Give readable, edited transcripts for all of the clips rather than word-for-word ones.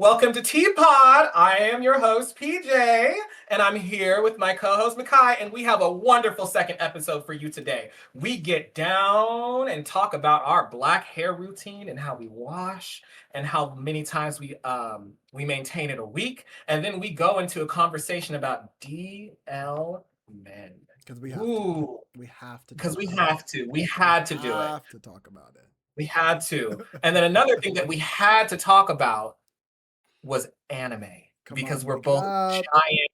Welcome to Teapot. I am your host, PJ, and I'm here with my co host, Makai, and we have a wonderful second episode for you today. We get down and talk about our black hair routine and how we wash and how many times we maintain it a week. And then we go into a conversation about DL men. Because we have to. Ooh, We have to because talk we about have it. to. We We had to do it. have to talk about We had to. it. And then another thing that we had to talk about was anime Come because on, we're bring it both up. giant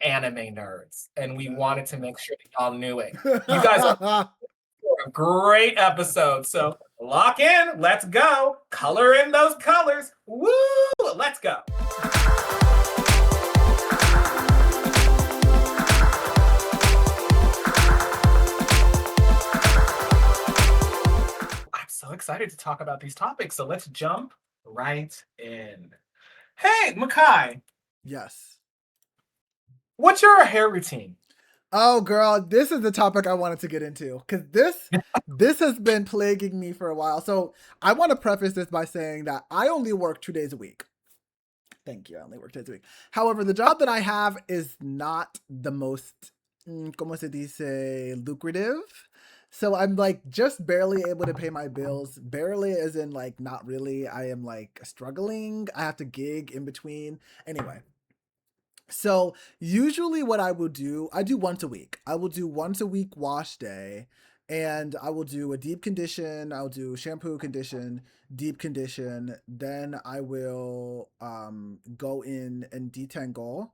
anime nerds and Bring we it wanted up. to make sure that y'all knew it. You guys are for a great episode. So lock in, let's go. Color in those colors. Woo! Let's go. I'm so excited to talk about these topics. So let's jump right in. Hey, Makai, Yes. what's your hair routine? Oh, girl, this is the topic I wanted to get into because this has been plaguing me for a while. So I want to preface this by saying that I only work 2 days a week. Thank you. I only work 2 days a week. However, the job that I have is not the most, como se dice, lucrative. So I'm like just barely able to pay my bills. Barely as in like not really. I am like struggling. I have to gig in between. Anyway, so usually what I will do, I do once a week. I will do once a week wash day and I will do a deep condition, I'll do shampoo condition, deep condition, then I will go in and detangle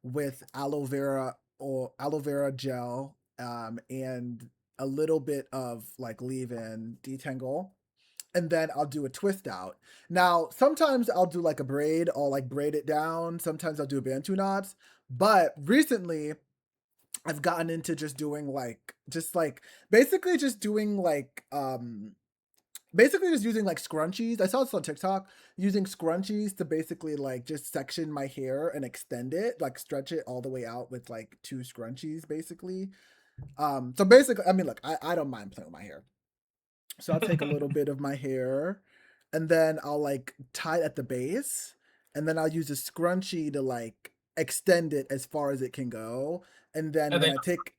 with aloe vera or aloe vera gel and a little bit of like leave-in detangle, and then I'll do a twist out. Now, sometimes I'll do like a braid, I'll like braid it down. Sometimes I'll do bantu knots. But recently, I've gotten into just doing like, basically just doing like, basically just using like scrunchies. I saw this on TikTok, using scrunchies to basically like just section my hair and extend it, like stretch it all the way out with like two scrunchies, basically. So basically, I mean, look, I don't mind playing with my hair. So I'll take a little bit of my hair and then I'll like tie it at the base and then I'll use a scrunchie to like extend it as far as it can go. And then And when then I take,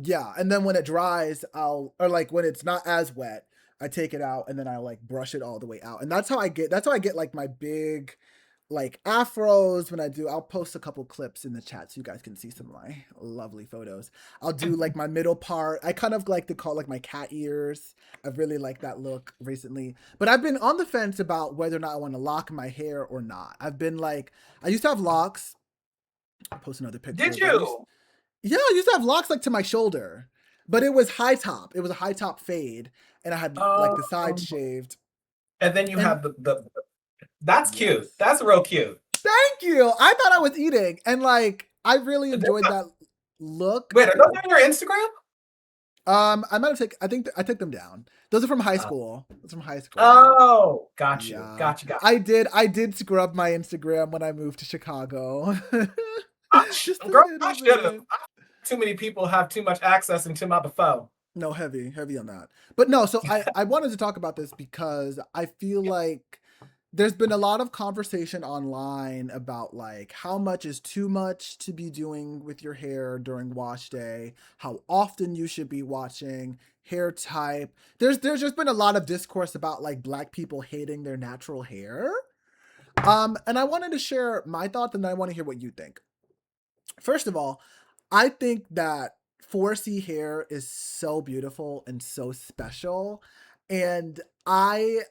yeah, and then when it dries, or like when it's not as wet, I take it out and then I like brush it all the way out. And that's how I get like my big like afros when I do. I'll post a couple clips in the chat so you guys can see some of my lovely photos. I'll do like my middle part. I kind of like to call like my cat ears. I've really liked that look recently. But I've been on the fence about whether or not I want to lock my hair or not. I've been like, I used to have locks. I'll post another picture, did but you? I used to have locks like to my shoulder. But it was high top. It was a high top fade. And I had like the sides Um, shaved. and then you And have the that's cute. yes. That's real cute. Thank you. I thought I was eating, and like I really enjoyed that look. Wait, are those on your Instagram? I might have taken. I think I took them down. Those are from high Uh, school. Those from high school. oh, got you. Yeah, Got you. Got you. I did scrub my Instagram when I moved to Chicago, just a Girl, I little should have. bit. Too many people have too much access into my phone. No, heavy on that. But no, so I wanted to talk about this because I feel like there's been a lot of conversation online about like how much is too much to be doing with your hair during wash day, how often you should be washing, hair type. There's just been a lot of discourse about like black people hating their natural hair. And I wanted to share my thoughts and then I want to hear what you think. First of all, I think that 4C hair is so beautiful and so special. And I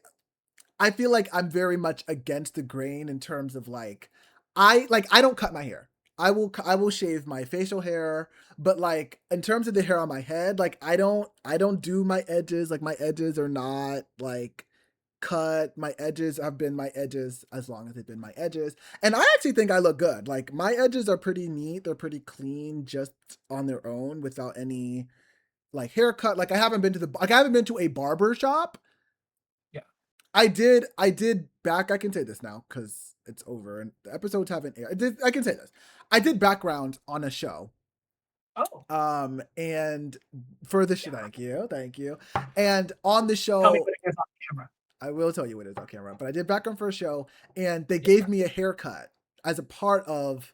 feel like I'm very much against the grain in terms of like I don't cut my hair. I will shave my facial hair, but like in terms of the hair on my head, like I don't do my edges. Like my edges are not like cut. My edges have been my edges as long as they've been my edges. And I actually think I look good. Like my edges are pretty neat. They're pretty clean just on their own without any like haircut. Like I haven't been to a barber shop. Yeah. I did back. I can say this now because it's over and the episodes haven't aired. I can say this. I did background on a show. Oh, And for the show, yeah. thank you. And on the Tell me show, what it is on camera. I will tell you what it is on camera. But I did background for a show, and they gave me a haircut as a part of,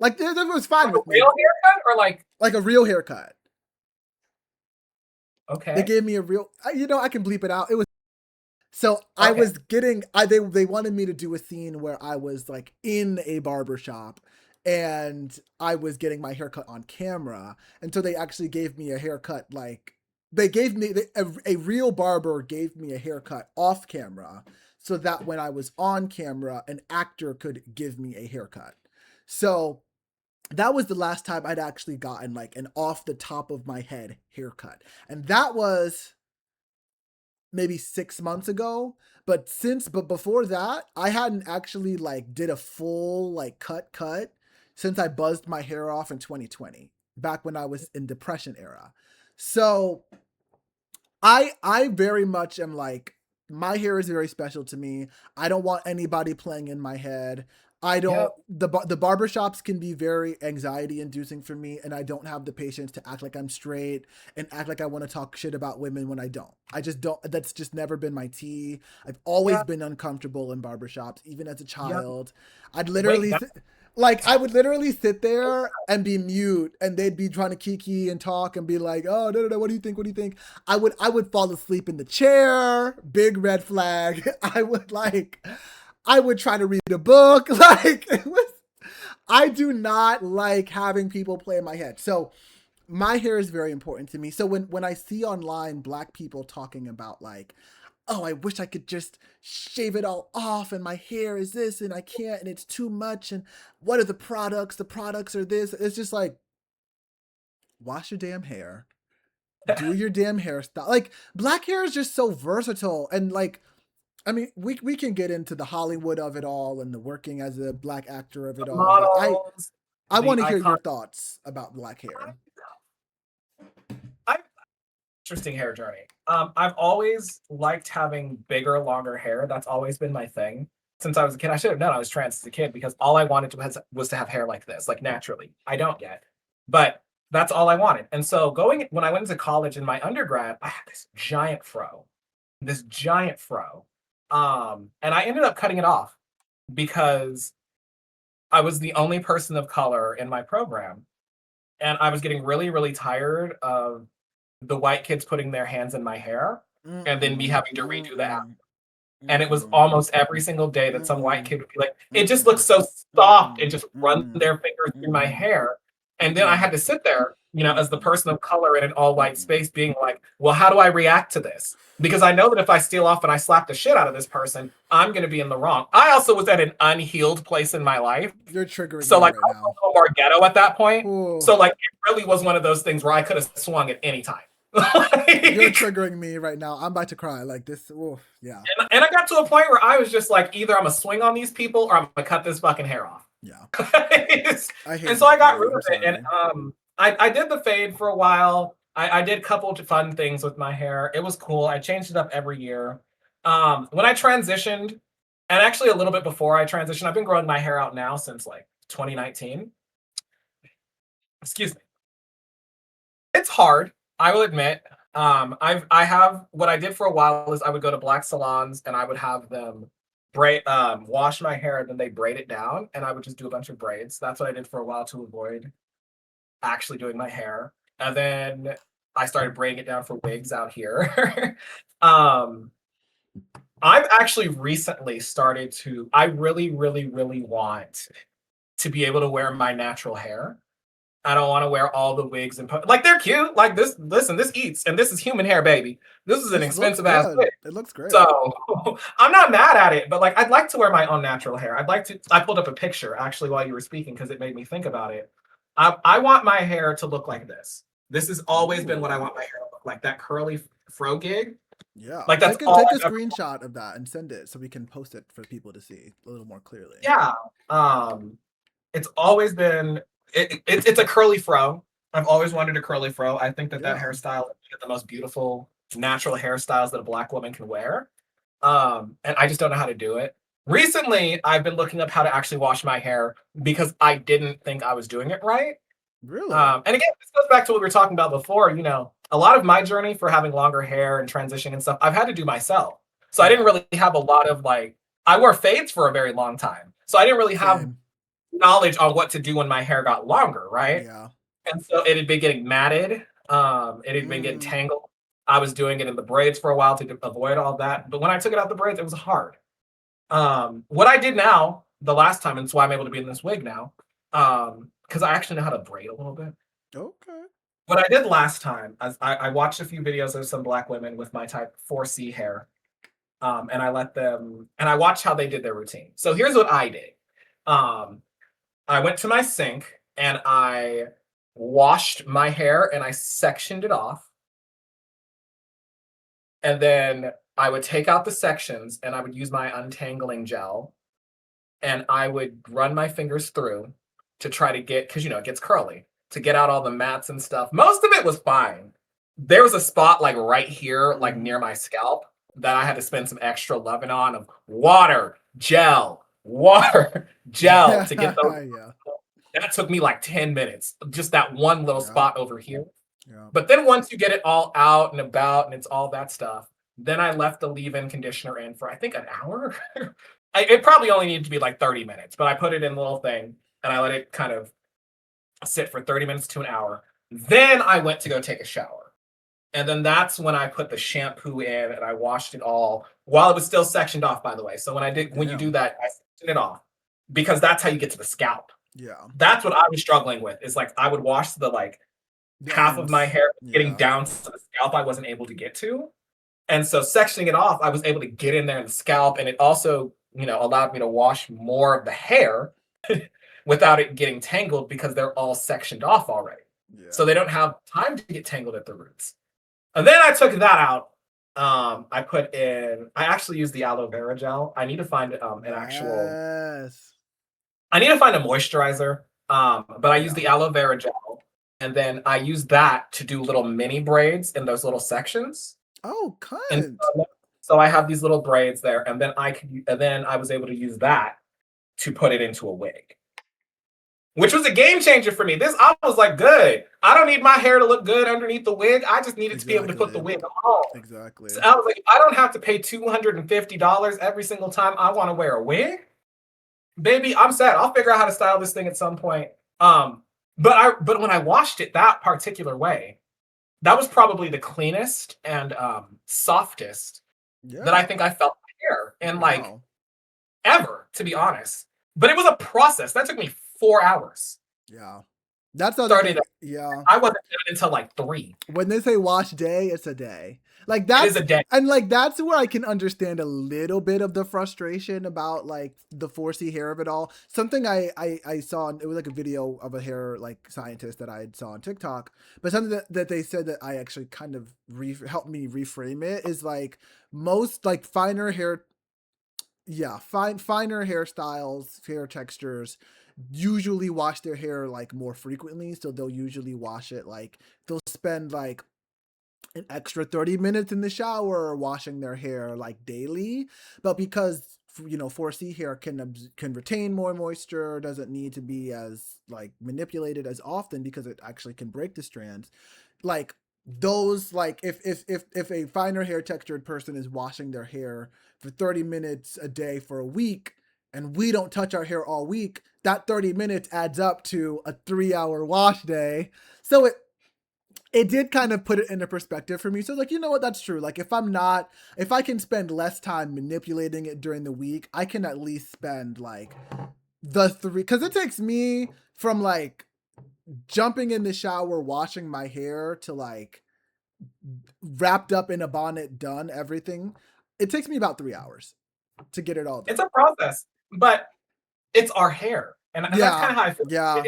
like, it was fine Like a with me, real haircut or like a real haircut. They okay. gave me a real, I can bleep it out. It was so I Okay. was getting, they wanted me to do a scene where I was like in a barber shop, and I was getting my haircut on camera, and so they actually gave me a haircut, like they gave me a real barber gave me a haircut off camera, so that when I was on camera, an actor could give me a haircut. So that was the last time I'd actually gotten like an off the top of my head haircut, and that was maybe 6 months ago. But before that, I hadn't actually like did a full like cut since I buzzed my hair off in 2020, back when I was in depression era. So I very much am like, my hair is very special to me. I don't want anybody playing in my head. I Yep. don't the barbershops can be very anxiety inducing for me, and I don't have the patience to act like I'm straight and act like I want to talk shit about women when I don't. I just don't, that's just never been my tea. I've always Yep. been uncomfortable in barbershops, even as a Yep. child. I'd Wait, literally like I would literally sit there and be mute, and they'd be trying to kiki and talk and be like, "Oh, no, no, no, what do you think? What do you think?" I would fall asleep in the chair. Big red flag. I would try to read a book. Like, it was, I do not like having people play in my head. So my hair is very important to me. So when I see online Black people talking about like, oh, I wish I could just shave it all off, and my hair is this and I can't, and it's too much, and what are the products? The products are this. It's just like, wash your damn hair. Do your damn hairstyle. Like, Black hair is just so versatile, and like, I mean, we can get into the Hollywood of it all and the working as a Black actor of it all, but models, I the want to hear icon. your thoughts about Black hair. I interesting hair journey. I've always liked having bigger, longer hair. That's always been my thing since I was a kid. I should have known I was trans as a kid because all I wanted was to have hair like this, like naturally. I don't yet, but that's all I wanted. And so going when I went into college in my undergrad, I had this giant fro, and I ended up cutting it off because I was the only person of color in my program, and I was getting really, really tired of the white kids putting their hands in my hair and then me Mm-mm, having to redo the app. mm-mm, And it was mm-mm, almost every single day that some white mm-mm, kid would be like, it just looks mm-mm, so soft, mm-mm, and just run mm-mm, their fingers through my mm-mm, hair. And then I mm-mm, had to sit there, as the mm-mm, person of color in an all white mm-mm. space being like, well, how do I react to this? Because I know that if I steal off and I slap the shit out of this person, I'm going to be in the wrong. I also was at an unhealed place in my life. You're triggering So me like right I was a now. little more ghetto at that point. Ooh, So like it really was one of those things where I could have swung at any time. you're Like, triggering me right now. I'm about to cry. Like this. Ooh, yeah, and I got to a point where I was just like, either I'm gonna swing on these people or I'm gonna cut this fucking hair off. yeah. I And hate so I that for got you. rid I'm of it. And sorry. I did the fade for a while. I did a couple of fun things with my hair. It was cool. I changed it up every year. When I transitioned, and actually a little bit before I transitioned, I've been growing my hair out now since like 2019. Excuse me. It's hard, I will admit. I have what I did for a while is I would go to black salons and I would have them wash my hair, and then they braid it down, and I would just do a bunch of braids. That's what I did for a while to avoid actually doing my hair. And then I started braiding it down for wigs out here. um, I've actually recently started to I really, really, really want to be able to wear my natural hair. I don't want to wear all the wigs and like they're cute. Like this, listen, this eats, and this is human hair, baby. This is an This looks expensive ass good. wig. It looks great. So I'm not mad at it, but like I'd like to wear my own natural hair. I'd like to. I pulled up a picture actually while you were speaking because it made me think about it. I want my hair to look like this. This has always been what I Ooh. want my hair to look like. That curly fro gig. Yeah. Like that's Take a all take a I've ever. screenshot of that and send it so we can post it for people to see a little more clearly. Yeah. It's always been. It's a curly fro. I've always wanted a curly fro. I think that Yeah. hairstyle is the most beautiful natural hairstyles that a black woman can wear. And I just don't know how to do it. Recently, I've been looking up how to actually wash my hair because I didn't think I was doing it right. Really? And again, this goes back to what we were talking about before. A lot of my journey for having longer hair and transitioning and stuff, I've had to do myself. So I didn't Yeah. really have a lot of like, I wore fades for a very long time. So I didn't really have Same. knowledge on what to do when my hair got longer, right? Yeah. And so it had been getting matted. It had been getting Mm. tangled. I was doing it in the braids for a while to avoid all that. But when I took it out the braids, it was hard. What I did now, the last time, and it's why I'm able to be in this wig now, because I actually know how to braid a little bit. Okay. What I did last time, I watched a few videos of some black women with my type 4C hair, and I let them, and I watched how they did their routine. So here's what I did. Um, I went to my sink and I washed my hair and I sectioned it off. And then I would take out the sections and I would use my untangling gel and I would run my fingers through to try to get, because it gets curly, to get out all the mats and stuff. Most of it was fine. There was a spot like right here, like Mm-hmm. near my scalp, that I had to spend some extra loving on of water, gel to get those. Yeah. That took me like 10 minutes, just that one little Yeah. spot over here. Yeah. But then once you get it all out and about and it's all that stuff, then I left the leave-in conditioner in for I think an hour. It probably only needed to be like 30 minutes, but I put it in a little thing and I let it kind of sit for 30 minutes to an hour. Then I went to go take a shower. And then that's when I put the shampoo in and I washed it all while it was still sectioned off, by the way. So when you do Damn. that, I sectioned it off because that's how you get to the scalp. Yeah. That's what I was struggling with. Is like I would wash the like The half of my ends. hair getting Yeah. down to the scalp I wasn't able to get to. And so sectioning it off, I was able to get in there in the scalp. And it also, allowed me to wash more of the hair without it getting tangled because they're all sectioned off already. So Yeah. they don't have time to get tangled at the roots. And then I took that out. I actually used the aloe vera gel. I need to find Yes. I need to find a moisturizer. But I use Yeah. the aloe vera gel. And then I use that to do little mini braids in those little sections. Oh, And cunt. so I have these little braids there, and then I was able to use that to put it into a wig, which was a game changer for me. I was like, good. I don't need my hair to look good underneath the wig. I just needed to be able to put the Exactly. wig on. Exactly. So I was like, I don't have to pay $250 every single time I want to wear a wig. Baby, I'm set. I'll figure out how to style this thing at some point. But when I washed it that particular way, that was probably the cleanest and softest that I Yeah. think I felt my hair Oh, in like wow. ever, to be honest. But it was a process. That took me 4 hours. Yeah. That's the other Started, thing. Yeah. I wasn't done until like 3. When they say wash day, it's a day. Like It is that's a day. and like that's where I can understand a little bit of the frustration about like the 4C hair of it all. Something I saw, it was like a video of a hair like scientist that I saw on TikTok, but something that they said that I actually kind of helped me reframe it is like most like finer hair, yeah, finer hairstyles, hair textures usually wash their hair like more frequently, so they'll usually wash it like they'll spend like an extra 30 minutes in the shower washing their hair like daily. But because 4C hair can retain more moisture, doesn't need to be as like manipulated as often because it actually can break the strands. Like those, like if a finer hair textured person is washing their hair for 30 minutes a day for a week, and we don't touch our hair all week, that 30 minutes adds up to a 3-hour wash day. So it did kind of put it into perspective for me. So like, you know what, that's true. Like if I can spend less time manipulating it during the week, I can at least spend like the 3, because it takes me from like jumping in the shower, washing my hair to like wrapped up in a bonnet, done everything. It takes me about 3 hours to get it all done. It's a process, but it's our hair. And that's kind Yeah. of how I feel. Yeah.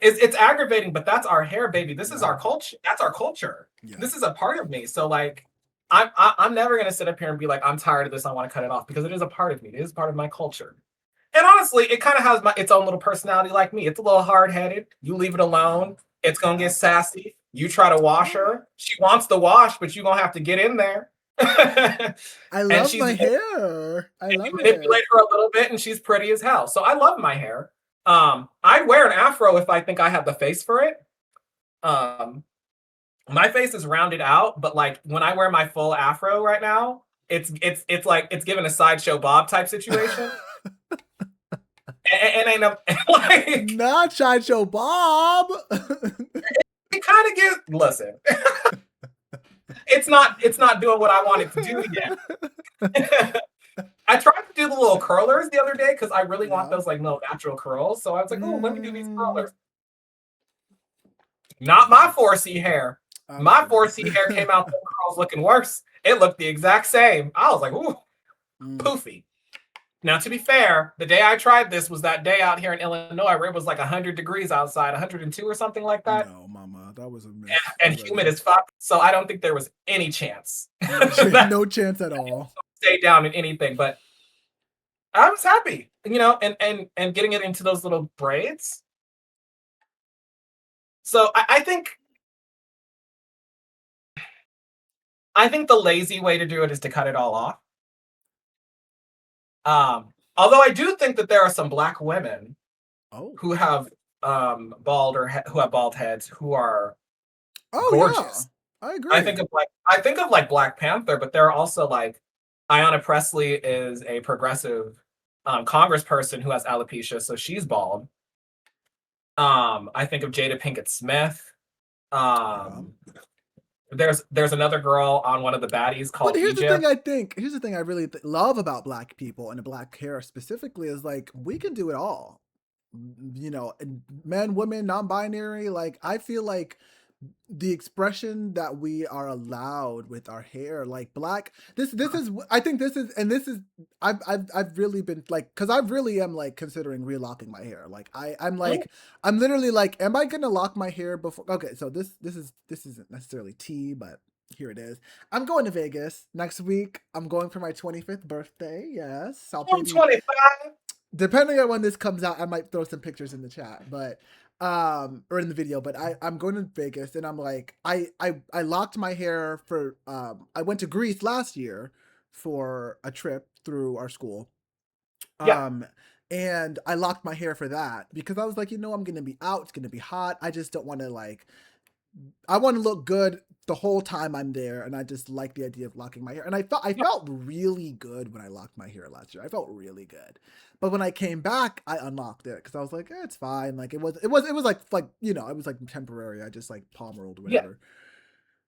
It's aggravating, but that's our hair, baby. This is Yeah. our culture. That's our culture. Yeah. This is a part of me. So like, I'm never gonna sit up here and be like, I'm tired of this. I want to cut it off because it is a part of me. It is part of my culture. And honestly, it kind of has its own little personality like me. It's a little hard-headed. You leave it alone, it's gonna get sassy. You try to wash her. She wants to wash, but you're gonna have to get in there. I And love my hair. I love you it. manipulate her a little bit, and she's pretty as hell. So I love my hair. I'd wear an afro if I think I have the face for it. My face is rounded out, but like when I wear my full afro right now, it's like it's given a Sideshow Bob type situation. And I'm like, Not Sideshow Bob. it kind of gives. Listen, it's not doing what I want it to do yet. I tried to do the little curlers the other day because I really want Yeah. those like little natural curls. So I was like, oh, let me do these Mm, curlers. Not my 4C hair. I'm My kidding. 4C hair came out the curls looking worse. It looked the exact same. I was like, ooh, Mm. poofy. Now, to be fair, the day I tried this was that day out here in Illinois where it was like 100 degrees outside, 102 or something like that, No, mama, that was a miss and humid already. as fuck. So I don't think there was any chance No, that no chance at all. stay down in anything. But I was happy, and getting it into those little braids. So I think the lazy way to do it is to cut it all off. Although I do think that there are some black women Oh. who have who have bald heads who are Oh yeah, gorgeous. I I think agree. of like I think of like Black Panther, but there are also like Ayanna Presley is a progressive congressperson who has alopecia, so she's bald. I think of Jada Pinkett Smith. Yeah. Um, there's another girl on one of the baddies But called here's the thing Egypt. I think, here's the thing I really love about black people and black hair specifically is like we can do it all. You know, and men, women, non-binary, like I feel like the expression that we are allowed with our hair, like black, this is I think this is, and this is I've really been like, because I really am like considering relocking my hair. Like I'm Mm, like, I'm literally like, am I gonna lock my hair before? Okay, so this isn't necessarily tea, but here it is. I'm going to Vegas next week. I'm going for my 25th birthday. Yes, I'll I'm maybe, 25. depending on when this comes out, I might throw some pictures in the chat, but or in the video. But I'm going to Vegas, and I'm like, I locked my hair for I went to Greece last year for a trip through our school. Yeah, um and I locked my hair for that because I was like, I'm gonna be out, it's gonna be hot, I just don't want to like, I want to look good the whole time I'm there, and I just like the idea of locking my hair. And I yeah, felt really good when I locked my hair last year. I felt really good. But when I came back, I unlocked it because I was like, it's fine. Like it was like it was like temporary. I just like palm rolled or yeah. whatever.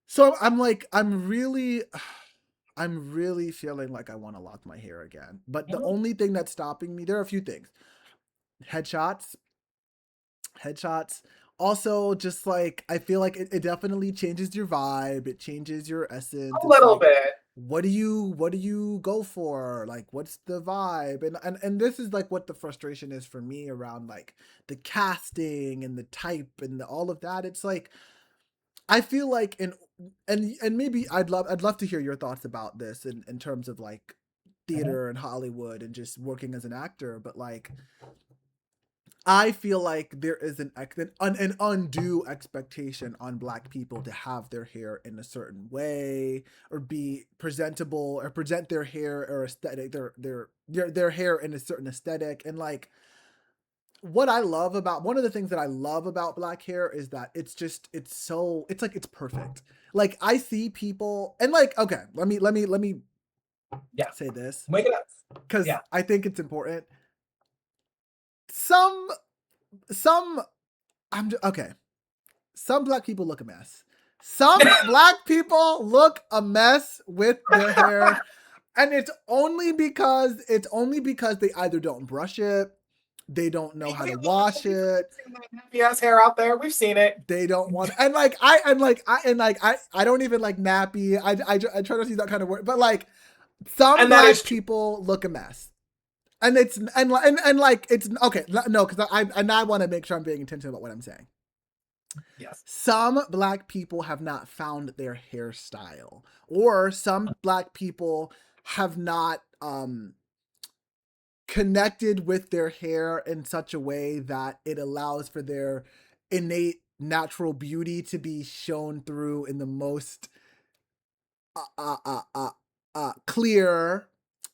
So I'm like, I'm really feeling like I want to lock my hair again. But the Mhm. only thing that's stopping me, there are a few things. Headshots, headshots. Also, just like I feel like it definitely changes your vibe. It changes your essence. A It's little like, bit. what do you go for? Like, what's the vibe? And this is like what the frustration is for me around like the casting and the type and all of that. It's like I feel like and maybe I'd love to hear your thoughts about this in terms of like Mhm. theater and Hollywood and just working as an actor, but like I feel like there is an undue expectation on black people to have their hair in a certain way or be presentable or present their hair or aesthetic their hair in a certain aesthetic. And like what I love about one of the things that I love about black hair is that it's like it's perfect. Like I see people and like, okay, let me Yeah. say this Wake it up. because Yeah. I think it's important. Some some okay. Some black people look a mess. Some black people look a mess with their hair, and it's only because they either don't brush it, they don't know how to wash We've it, seen that nappy ass hair out there. We've seen it. they don't want, and I don't even like nappy. I try not to use that kind of word, but like some And that is black true. people look a mess. And like it's okay, no, because I want to make sure I'm being intentional about what I'm saying. Yes. Some black people have not found their hairstyle, or some black people have not connected with their hair in such a way that it allows for their innate natural beauty to be shown through in the most uh, uh, uh, uh, clear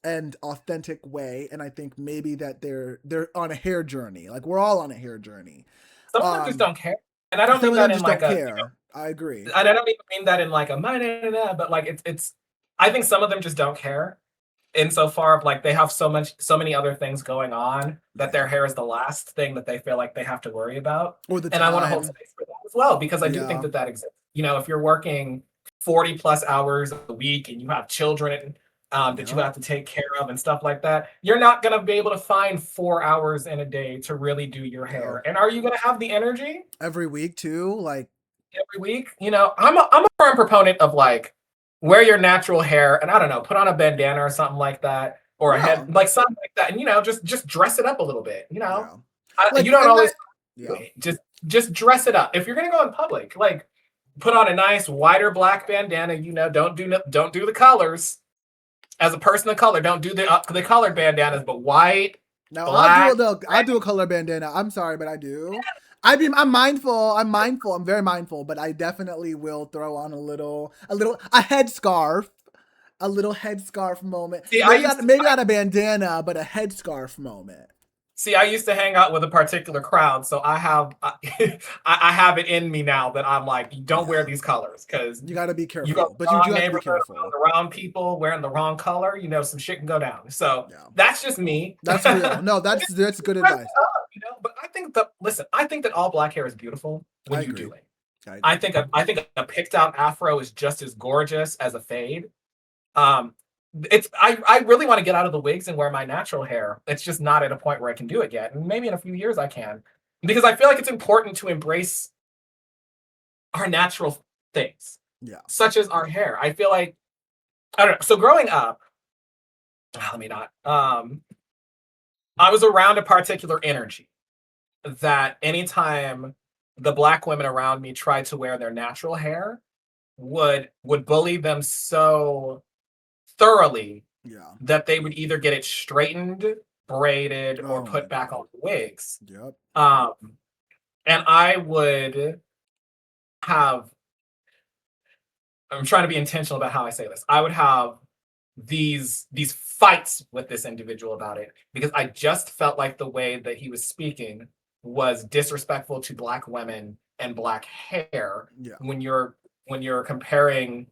and authentic way. And I think maybe that they're on a hair journey, like we're all on a hair journey. Some of them just um don't care. And I don't some mean of that them in just like don't a, care, I agree. and I don't even mean that in like a but like it's I think some of them just don't care. Insofar of like they have so many other things going on that their Yeah. hair is the last thing that they feel like they have to worry about. Or the And I want to hold time. space for that as well because I do think Yeah. that that exists. You know, if you're working 40 plus hours a week and you have children that you Yeah. have to take care of and stuff like that, you're not going to be able to find 4 hours in a day to really do your Yeah. hair. And are you going to have the energy Every week too. Like, every week? You know, I'm a firm proponent of like wear your natural hair and I don't know, put on a bandana or something like that, or a head yeah. like something like that, and you know, just dress it up a little bit. You know, Yeah. you Like, don't and always that, do yeah. it. Just dress it up. If you're gonna go in public, like put on a nice white or black bandana. You know, don't do the colors. As a person of color, don't do the colored bandanas, but white, Now black. I'll do a color bandana. I'm sorry, but I do. I'm mindful. I'm mindful. I'm very mindful, but I definitely will throw on a headscarf, a little headscarf moment. See, I used Maybe not a bandana, but a headscarf moment. See, I used to hang out with a particular crowd, so I have it in me now that I'm like, don't wear Yeah, these colors because you got to be you go to careful, the but you do wrong have to be neighborhood around careful. the wrong people wearing the wrong color. You know, some shit can go down. So Yeah, that's just me. that's real. No, that's good Dress advice. it up, you know. But I think that all black hair is beautiful I when you agree. do it. I agree. I think a picked out afro is just as gorgeous as a fade. Um, I really want to get out of the wigs and wear my natural hair. It's just not at a point where I can do it yet. And maybe in a few years I can. Because I feel like it's important to embrace our natural things, Yeah. such as our hair. I feel like I don't know. So growing up, let me not. I was around a particular energy that anytime the black women around me tried to wear their natural hair would bully them so thoroughly Yeah. that they would either get it straightened, braided, or Oh my put back god. on wigs. Yep. Um, and I would have, I'm trying to be intentional about how I say this. I would have these fights with this individual about it because I just felt like the way that he was speaking was disrespectful to black women and black hair Yeah. when you're comparing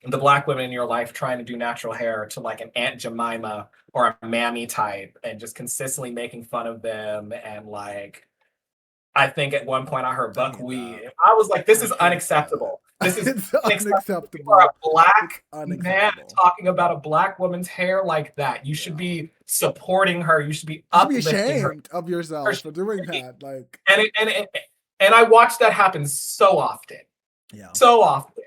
the black women in your life trying to do natural hair to like an Aunt Jemima or a mammy type and just consistently making fun of them and like I think at one point I heard I hate buckwheat. that. I was like, this I is hate that. unacceptable. This is It's unacceptable. You are a unacceptable. It's black man unacceptable. talking about a black woman's hair like that. You should Yeah. be supporting her. You should be You should be uplifting her. ashamed of yourself for doing that. Like, And and I watch that happen so often, yeah. so often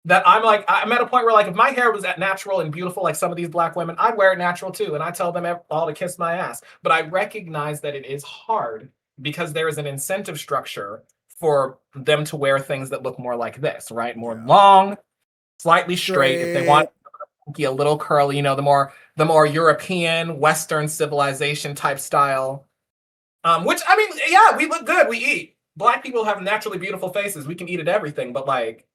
that I'm at a point where like if my hair was at natural and beautiful like some of these black women, I'd wear it natural too, and I tell them all to kiss my ass. But I recognize that it is hard because there is an incentive structure for them to wear things that look more like this, right? More Yeah. long, slightly straight. If they want Straight. it a little curly, you know, the more European, Western civilization type style. Which I mean, yeah, we look good. We eat. Black people have naturally beautiful faces. We can eat at everything, but like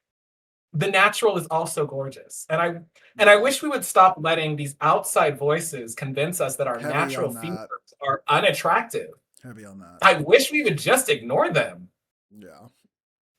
the natural is also gorgeous. And I Yeah. wish we would stop letting these outside voices convince us that our Heavy natural on features that. are unattractive. Heavy on that. I wish we would just ignore them. Yeah.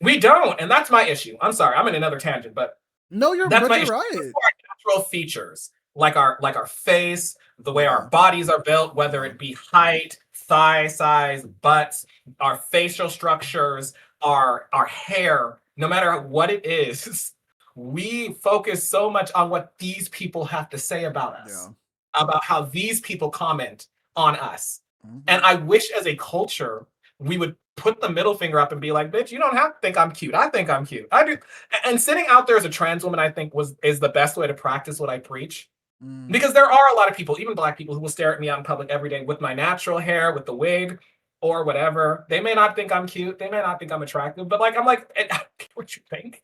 We don't, and that's my issue. I'm sorry, I'm in another tangent, but No, that's but my you're issue. right. For our natural features, like our face, the way our Yeah. bodies are built, whether Yeah. it be height, thigh size, butts, our facial structures, our hair, no matter what it is, we focus so much on what these people have to say about Yeah. us, about how these people comment on us. And Hmm. I wish as a culture we would put the middle finger up and be like, bitch, you don't have to think I'm cute. I think I'm cute. I do. And sitting out there as a trans woman, I think is the best way to practice what I preach. Mm. Because there are a lot of people, even black people, who will stare at me out in public every day with my natural hair, with the wig, or whatever. They may not think I'm cute. They may not think I'm attractive, but like I'm like, I don't care what you think.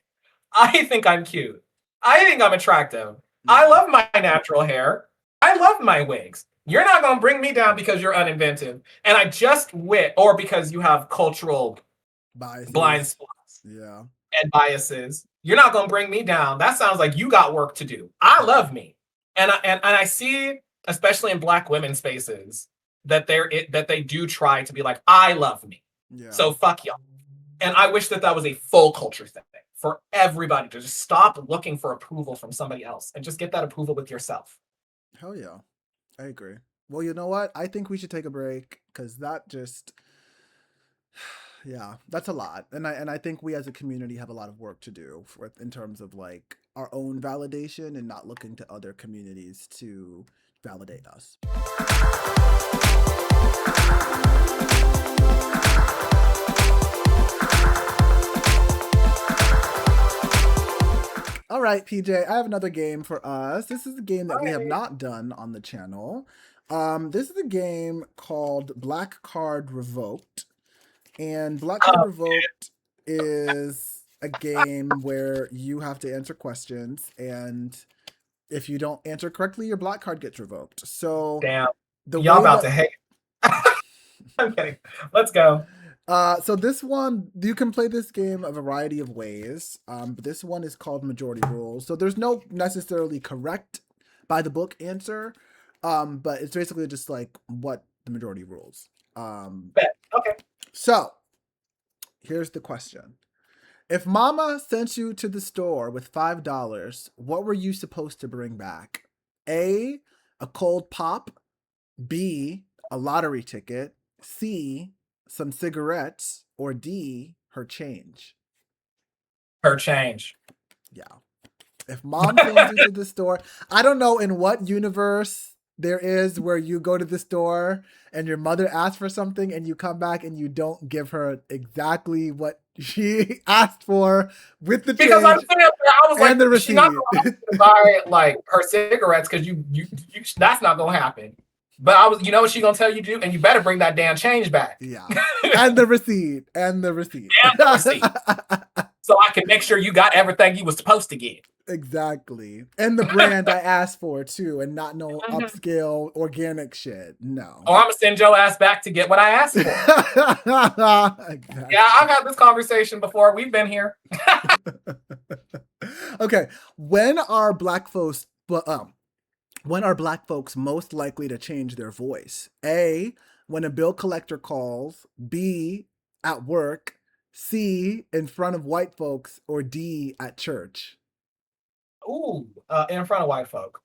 I think I'm cute. I think I'm attractive. I Yeah. love my natural hair. I love my wigs. You're not gonna bring me down because you're uninventive, and I just wit, or because you have cultural blind Biases. spots Yeah. and biases. You're not gonna bring me down. That sounds like you got work to do. I Yeah. love me, and I see, especially in black women spaces, that they do try to be like, I love me. Yeah. So fuck y'all. And I wish that that was a full culture thing. for everybody to just stop looking for approval from somebody else and just get that approval with yourself. Hell yeah. I agree. Well, you know what? I think we should take a break because that just, yeah, that's a lot. And I think we as a community have a lot of work to do in terms of like our own validation and not looking to other communities to validate us. All right, PJ, I have another game for us. This is a game that we have not done on the channel. This is a game called Black Card Revoked. And Black Card Revoked is a game where you have to answer questions, and if you don't answer correctly, your black card gets revoked. So Damn, the y'all way about that to hate. I'm kidding. Let's go. so this one, you can play this game a variety of ways. But this one is called Majority Rules. So there's no necessarily correct by the book answer. But it's basically just like what the majority rules. Okay. So here's the question. If Mama sent you to the store with $5, what were you supposed to bring back? A cold pop. B, a lottery ticket. C, some cigarettes. Or D, her change. Her change. Yeah. If Mom sends you to the store, I don't know in what universe there is where you go to the store and your mother asks for something and you come back and you don't give her exactly what she asked for with the Because I'm change sitting up there, I was and the like, she's not receipt. going to buy like her cigarettes because you that's not going to happen. But I was, you know what she's going to tell you to do? And you better bring that damn change back. Yeah. And the receipt. And the receipt. And the receipt. So I can make sure you got everything you was supposed to get. Exactly. And the brand I asked for too, and not no upscale organic shit. No. Or I'm gonna send your ass back to get what I asked for. Exactly. Yeah, I've had this conversation before. We've been here. Okay. When are black folks most likely to change their voice? A, when a bill collector calls. B, at work. C, in front of white folks. Or D, at church. Ooh, in front of white folk.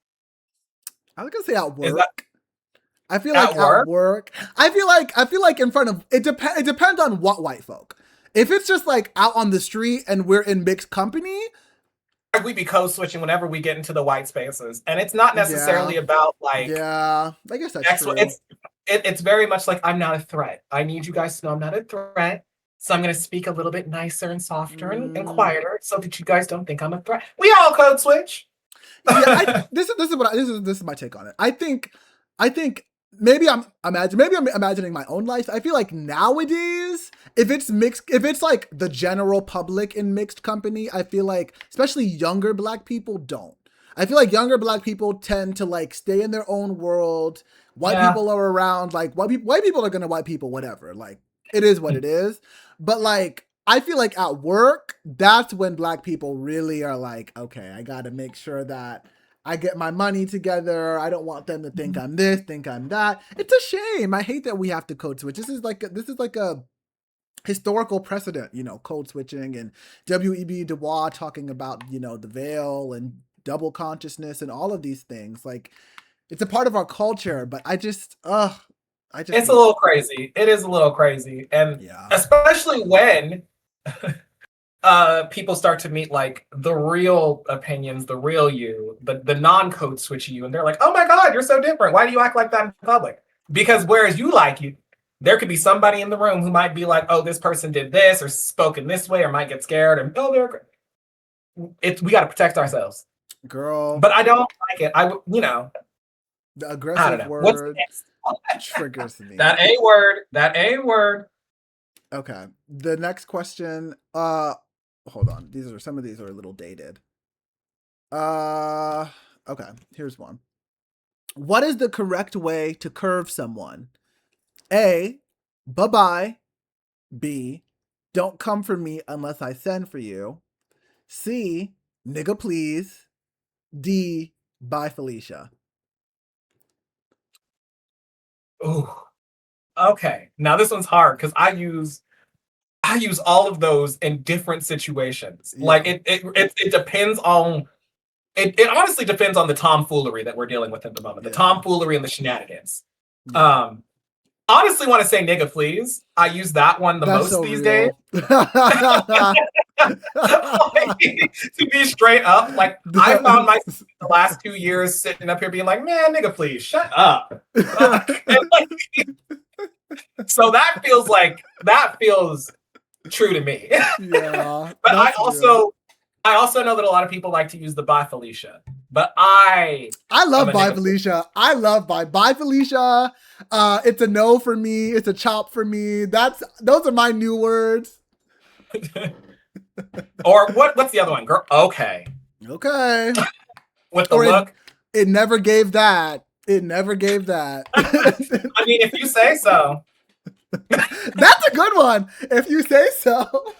I was gonna say at work. That, I feel like at work. I feel like in front of it. It depends on what white folk. If it's just like out on the street and we're in mixed company, we be code switching whenever we get into the white spaces, and it's not necessarily about like. Yeah, I guess that's true. It's very much like I'm not a threat. I need you guys to know I'm not a threat. So I'm going to speak a little bit nicer and softer and quieter, so that you guys don't think I'm a threat. We all code switch. Yeah, this is my take on it. I think maybe I'm imagining my own life. I feel like nowadays, if it's mixed, if it's like the general public in mixed company, I feel like especially younger black people don't. I feel like younger black people tend to like stay in their own world. White people are around, like white people are gonna white people, whatever. Like it is what it is. But like I feel like at work, that's when black people really are like, okay, I gotta make sure that I get my money together. I don't want them to think I'm this, think I'm that. It's a shame. I hate that we have to code switch. This is like a historical precedent, code switching, and W.E.B. Du Bois talking about, the veil and double consciousness and all of these things. Like it's a part of our culture, but it's a little crazy. It is a little crazy. And especially when people start to meet like the real opinions, the real you, the non-code switch you, and they're like, oh my God, you're so different. Why do you act like that in public? Because whereas you like you, there could be somebody in the room who might be like, oh, this person did this or spoken this way, or might get scared, and we got to protect ourselves. Girl. But I don't like it. The aggressive word triggers me. That A word. Okay. The next question. Hold on. Some of these are a little dated. Okay. Here's one. What is the correct way to curve someone? A, bye-bye. B, don't come for me unless I send for you. C, nigga please. D, bye Felicia. Ooh. Okay. Now this one's hard because I use I use all of those in different situations. Like Yeah. it depends on it honestly depends on the tomfoolery that we're dealing with at the moment. The Yeah. tomfoolery and the shenanigans. Yeah. Um honestly want to say nigga please. I use that one the That's most so these days. real. Like, to be straight up, like I found myself the last 2 years sitting up here being like, man, nigga, please shut up. Like, so that feels true to me. Yeah, But that's real. I also know that a lot of people like to use the bye Felicia. But I I am love a Bye nigga. Felicia. I love Bye Felicia. It's a no for me. It's a chop for me. Those are my new words. Or what's the other one? Girl, okay. Okay. With the Or look. it never gave that. It never gave that. I mean, if you say so. That's a good one. If you say so.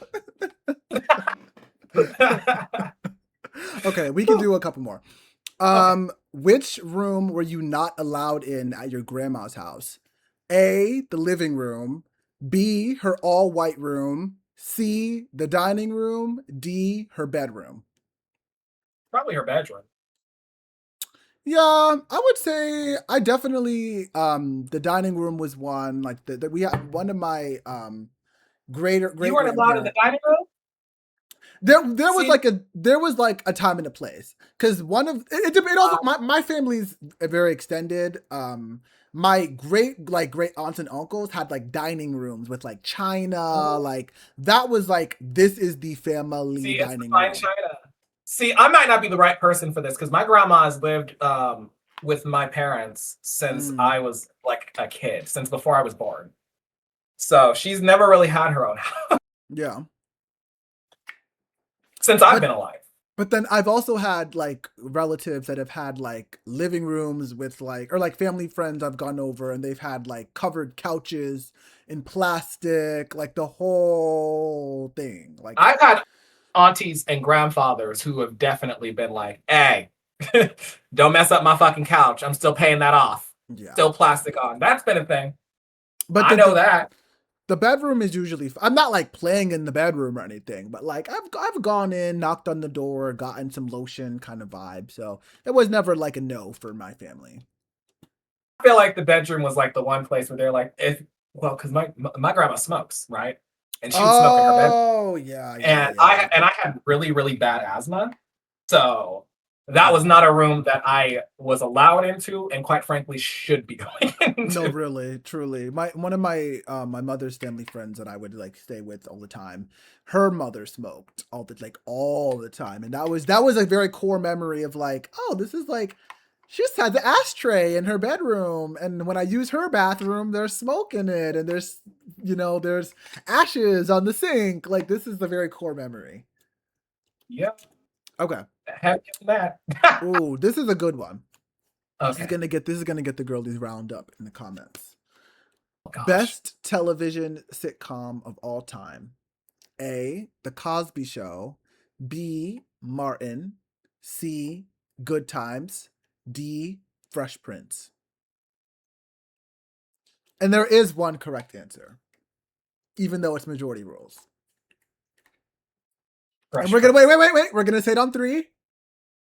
Okay, we can do a couple more. Okay. Which room were you not allowed in at your grandma's house? A, the living room. B, her all white room. C, the dining room. D, her bedroom. Probably her bedroom. Yeah, I would say I definitely the dining room was one like that we had one of my You great weren't allowed in the grandparents. dining room? See, There was like a time and a place because one of it also my family's very extended. My great aunts and uncles had like dining rooms with like china, like that was like this is the family see, it's the dining fine room. china. See, I might not be the right person for this because my grandma has lived with my parents since Mm, I was like a kid, since before I was born. So she's never really had her own house yeah, since I've but been alive. But then I've also had like relatives that have had like living rooms with like, or like family friends I've gone over and they've had like covered couches in plastic, like the whole thing. Like, I've had aunties and grandfathers who have definitely been like, hey, don't mess up my fucking couch. I'm still paying that off. yeah. Still plastic on. That's been a thing. But I know the that. the bedroom is usually, I'm not like playing in the bedroom or anything, but like I've gone in, knocked on the door, gotten some lotion kind of vibe. So it was never like a no for my family. I feel like the bedroom was like the one place where they're like, if well, because my grandma smokes, right? And she would smoke in her bed. Oh, yeah, yeah, And yeah. I had really, really bad asthma. So that was Yeah. not a room that I was allowed into and quite frankly should be going No, into. really, truly. One of my mother's family friends that I would like stay with all the time, her mother smoked all the time. And that was a very core memory of like, oh, this is like she just had the ashtray in her bedroom. And when I use her bathroom, there's smoke in it and there's ashes on the sink. Like this is the very core memory. Yep. Okay. Heck that. Oh, this is a good one. Okay. This is gonna get the girlies round up in the comments. Oh, gosh. Best television sitcom of all time. A. The Cosby Show. B. Martin. C. Good Times. D. Fresh Prince. And there is one correct answer, even though it's majority rules. And Fresh we're gonna Prince. wait. We're gonna say it on three.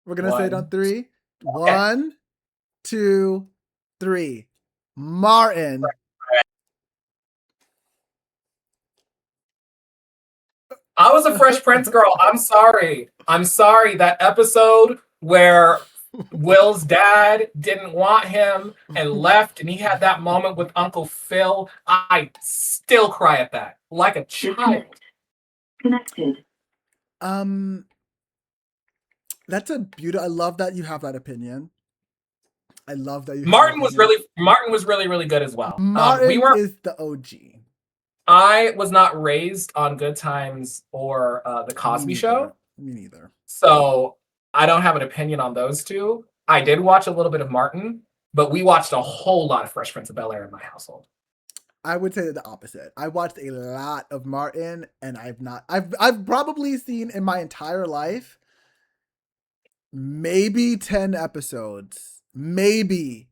We're gonna say it on One. three. Okay. 1, 2, 3. Martin. I was a Fresh Prince girl. I'm sorry. I'm sorry. That episode where Will's dad didn't want him and left, and he had that moment with Uncle Phil. I still cry at that like a child. Connected. um, that's a beautiful. I love that you have that opinion. I love that you have that opinion. Martin was really really good as well. We Martin weren't. is the OG. I was not raised on Good Times or The Me Cosby Show, neither. Me neither. so I don't have an opinion on those two. I did watch a little bit of Martin, but we watched a whole lot of Fresh Prince of Bel Air in my household. I would say the opposite. I watched a lot of Martin, and I've probably seen in my entire life maybe 10 episodes, maybe.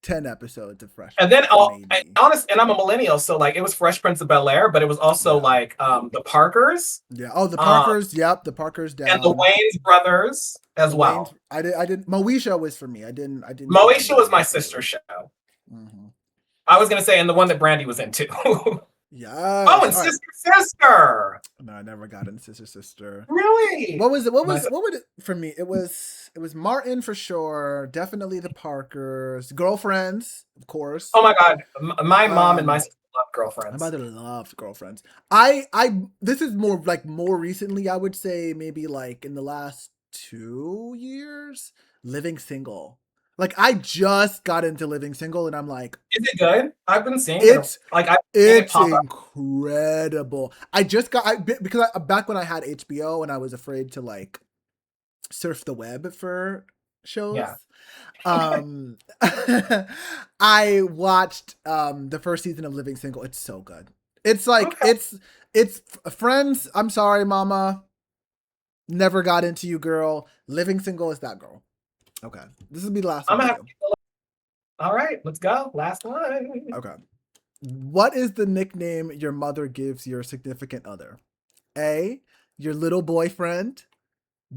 10 episodes of Fresh And then Prince, maybe. honest, and I'm a millennial, so like it was Fresh Prince of Bel-Air, but it was also like the Parkers. Yeah. Oh, the Parkers. Yep, the Parkers down. And the Wayans brothers as well. I didn't. Moesha was for me. I didn't. Moesha was my sister's show. Mm-hmm. I was gonna say, and the one that Brandy was in too. Yeah. Oh, and Sister. No, I never got into Sister. Really? What was it? What was it for me? It was Martin for sure. Definitely the Parkers. Girlfriends, of course. Oh my God, my mom and my sister loved Girlfriends. My mother loved Girlfriends. This is more recently. I would say maybe like in the last 2 years, Living Single. Like I just got into Living Single, and I'm like, is it good? I've been seeing it's it's incredible. I just got because back when I had HBO and I was afraid to like surf the web for shows. Yeah. I watched the first season of Living Single. It's so good. It's like it's Friends. I'm sorry, Mama. Never got into you, girl. Living Single is that girl. Okay, this will be the last one. All right, let's go. Last one. Okay. What is the nickname your mother gives your significant other? A, your little boyfriend.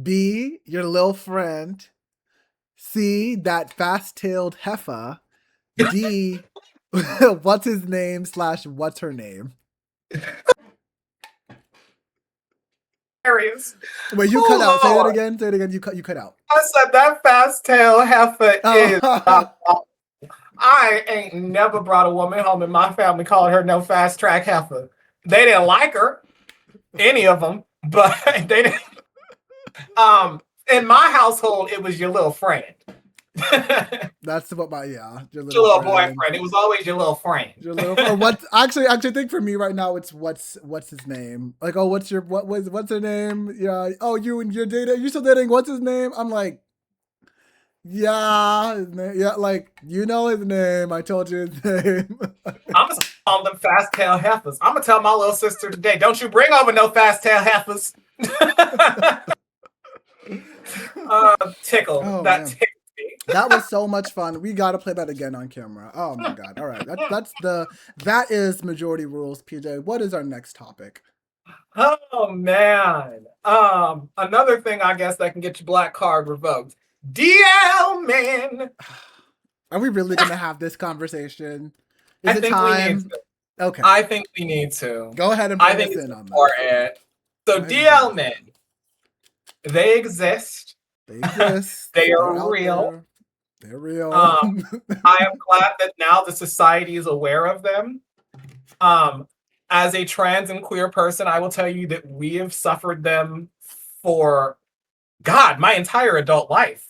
B, your little friend. C, that fast-tailed heifer. D, what's his name / what's her name? Hilarious. Wait, you cut out. Say that again. Say it again. You cut out. I said that fast-tailed heifer is. I ain't never brought a woman home in my family calling her no fast track heifer. They didn't like her, any of them, but they didn't. In my household, it was your little friend. That's what your little boyfriend. It was always your little friend. Your little friend. What? Actually, think for me right now, it's what's his name? Like, oh, what's her name? Yeah. Oh, you're dating. You're still dating. What's his name? I'm like, yeah, his name, yeah. Like, you know his name. I told you his name. I'm gonna call them fast tail heifers. I'm gonna tell my little sister today. Don't you bring over no fast tail heifers. Tickle. Oh, that tickled me. That was so much fun. We gotta play that again on camera. Oh my God. All right. That is majority rules, PJ. What is our next topic? Oh man. Another thing I guess that can get your black card revoked. DL men. Are we really gonna have this conversation? Is I it think time? we need to. Okay. I think we need to. Go ahead and bring us in on that. So DL men. They exist. They exist. They are real. They're real. I am glad that now the society is aware of them. As a trans and queer person, I will tell you that we have suffered them for, God, my entire adult life.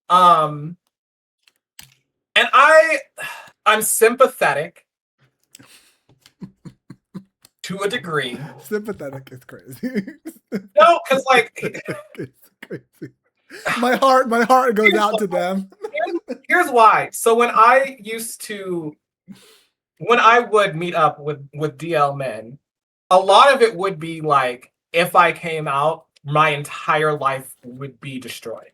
And I'm sympathetic to a degree. Sympathetic is crazy. No, because like it's crazy. My heart goes out to them. Here's why. So when I would meet up with DL men, a lot of it would be like, if I came out, my entire life would be destroyed.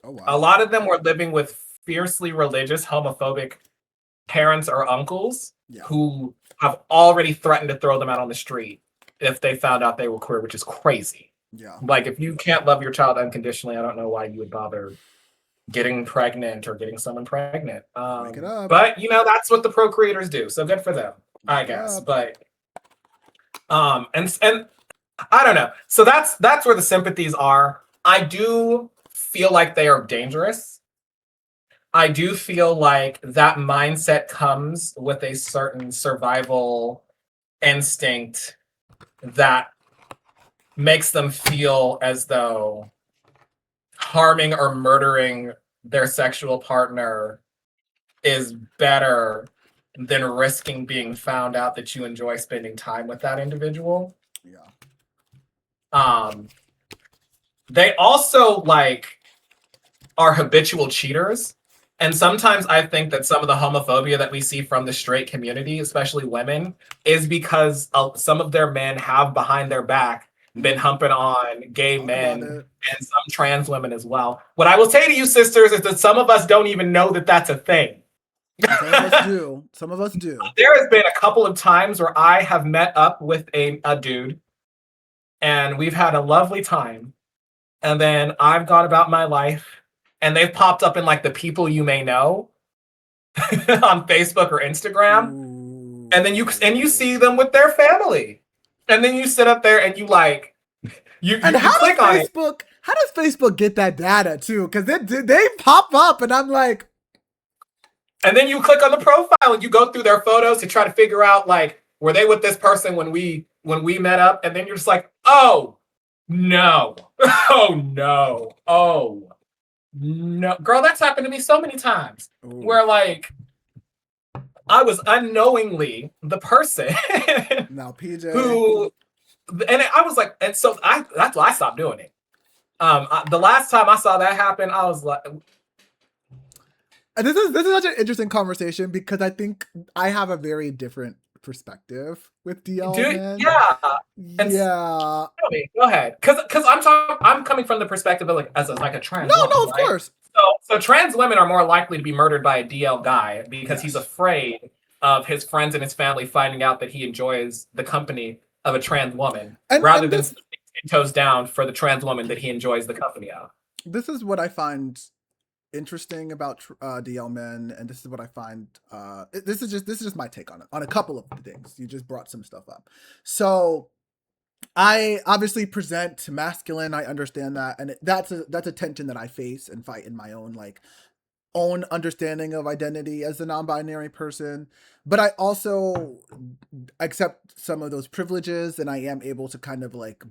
Oh, wow. A lot of them were living with fiercely religious, homophobic parents or uncles who have already threatened to throw them out on the street if they found out they were queer, which is crazy. Yeah. Like, if you can't love your child unconditionally, I don't know why you would bother getting pregnant or getting someone pregnant. Make it up. But that's what the procreators do. So good for them, I guess. But and I don't know. So that's where the sympathies are. I do feel like they are dangerous. I do feel like that mindset comes with a certain survival instinct that makes them feel as though harming or murdering their sexual partner is better than risking being found out that you enjoy spending time with that individual. Yeah. They also are habitual cheaters. And sometimes I think that some of the homophobia that we see from the straight community, especially women, is because some of their men have behind their back been humping on gay Talk about men it. and some trans women as well. What I will say to you, sisters, is that some of us don't even know that that's a thing. And some of us do. Some of us do. There has been a couple of times where I have met up with a dude and we've had a lovely time. And then I've gone about my life and they've popped up in like the people you may know on Facebook or Instagram. Ooh. And then you see them with their family. And then you sit up there and you like you click on it. How does Facebook get that data too? Because they pop up and I'm like, and then you click on the profile and you go through their photos to try to figure out like, were they with this person when we met up? And then you're just like, oh no, oh no, oh no, girl, that's happened to me so many times. ooh. Where like I was unknowingly the person Now PJ who, and I was like, and so that's why I stopped doing it. The last time I saw that happen, I was like, and this is such an interesting conversation because I think I have a very different perspective with DL. dude, yeah, and yeah. go ahead, because I'm coming from the perspective of like as a trans. No, woman, no, of right? course. So trans women are more likely to be murdered by a DL guy because he's afraid of his friends and his family finding out that he enjoys the company of a trans woman, rather than 10 toes down for the trans woman that he enjoys the company of. This is what I find interesting about DL men, and this is what I find. This is just my take on it, on a couple of things. You just brought some stuff up, so I obviously present masculine. I understand that, and that's a tension that I face and fight in my own understanding of identity as a non-binary person. But I also accept some of those privileges, and I am able to kind of like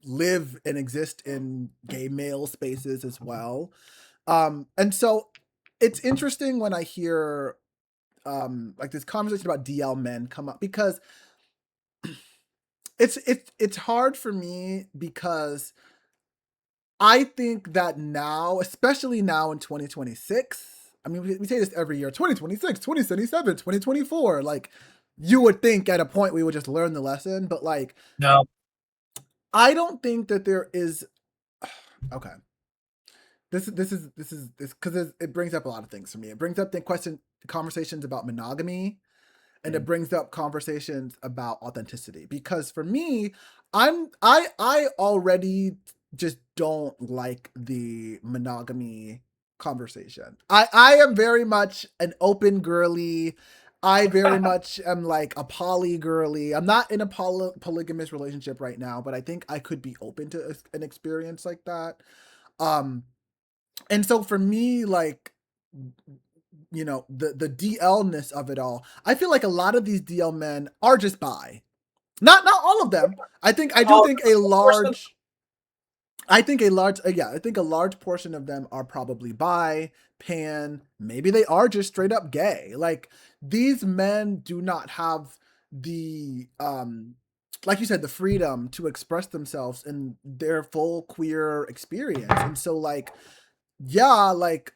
live and exist in gay male spaces as well. And so it's interesting when I hear like this conversation about DL men come up, because it's hard for me, because I think that now, especially now in 2026, I mean, we say this every year, 2026, 2077, 2024, like you would think at a point we would just learn the lesson, but like, no, I don't think that there is, okay. This is because it brings up a lot of things for me. It brings up conversations about monogamy, and it brings up conversations about authenticity. Because for me, I already just don't like the monogamy conversation. I am very much an open girly. I very much am like a poly girly. I'm not in a polygamous relationship right now, but I think I could be open to an experience like that. And so for me, like, you know, the DL-ness of it all, I feel like a lot of these DL men are just bi. Not all of them. I think a large portion of them are probably bi, pan, maybe they are just straight up gay. Like, these men do not have the like you said, the freedom to express themselves in their full queer experience. And so like, yeah, like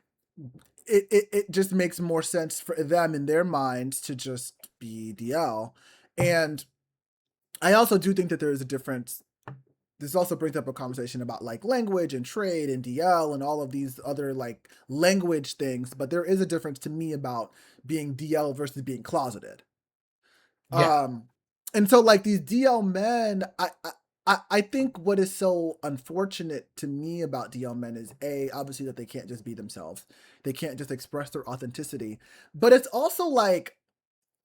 it just makes more sense for them in their minds to just be DL. And I also do think that there is a difference. This also brings up a conversation about like language and trade and DL and all of these other like language things, but there is a difference to me about being DL versus being closeted. yeah. And so like these DL men, I think what is so unfortunate to me about DL men is obviously that they can't just be themselves. They can't just express their authenticity. But it's also like,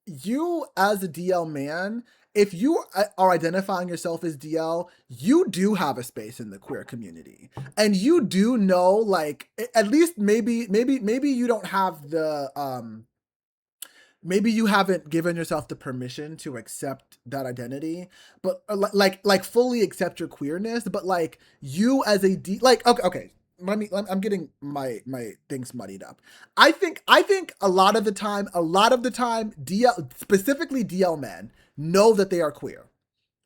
you as a DL man, if you are identifying yourself as DL, you do have a space in the queer community. And you do know, like, at least maybe you don't have the maybe you haven't given yourself the permission to accept that identity, but like fully accept your queerness. But like, you as a okay, I'm getting my things muddied up. I think a lot of the time DL, specifically DL men, know that they are queer.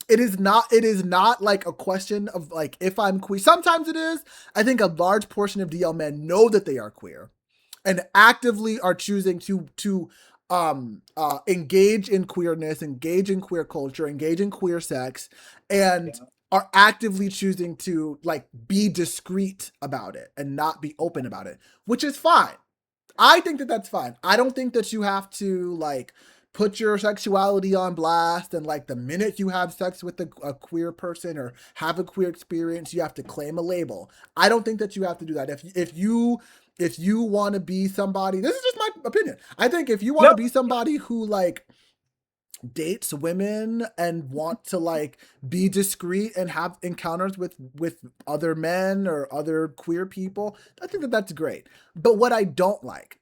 It is not like a question of like, if I'm queer. Sometimes it is. I think a large portion of DL men know that they are queer and actively are choosing to engage in queerness, engage in queer culture, engage in queer sex, and are actively choosing to like be discreet about it and not be open about it, which is fine. I think that that's fine. I don't think that you have to like put your sexuality on blast and like the minute you have sex with a queer person or have a queer experience, you have to claim a label. I don't think that you have to do that. If you want to be somebody, this is just my opinion. I think if you want to be somebody who like dates women and want to like be discreet and have encounters with other men or other queer people, I think that that's great. But what I don't like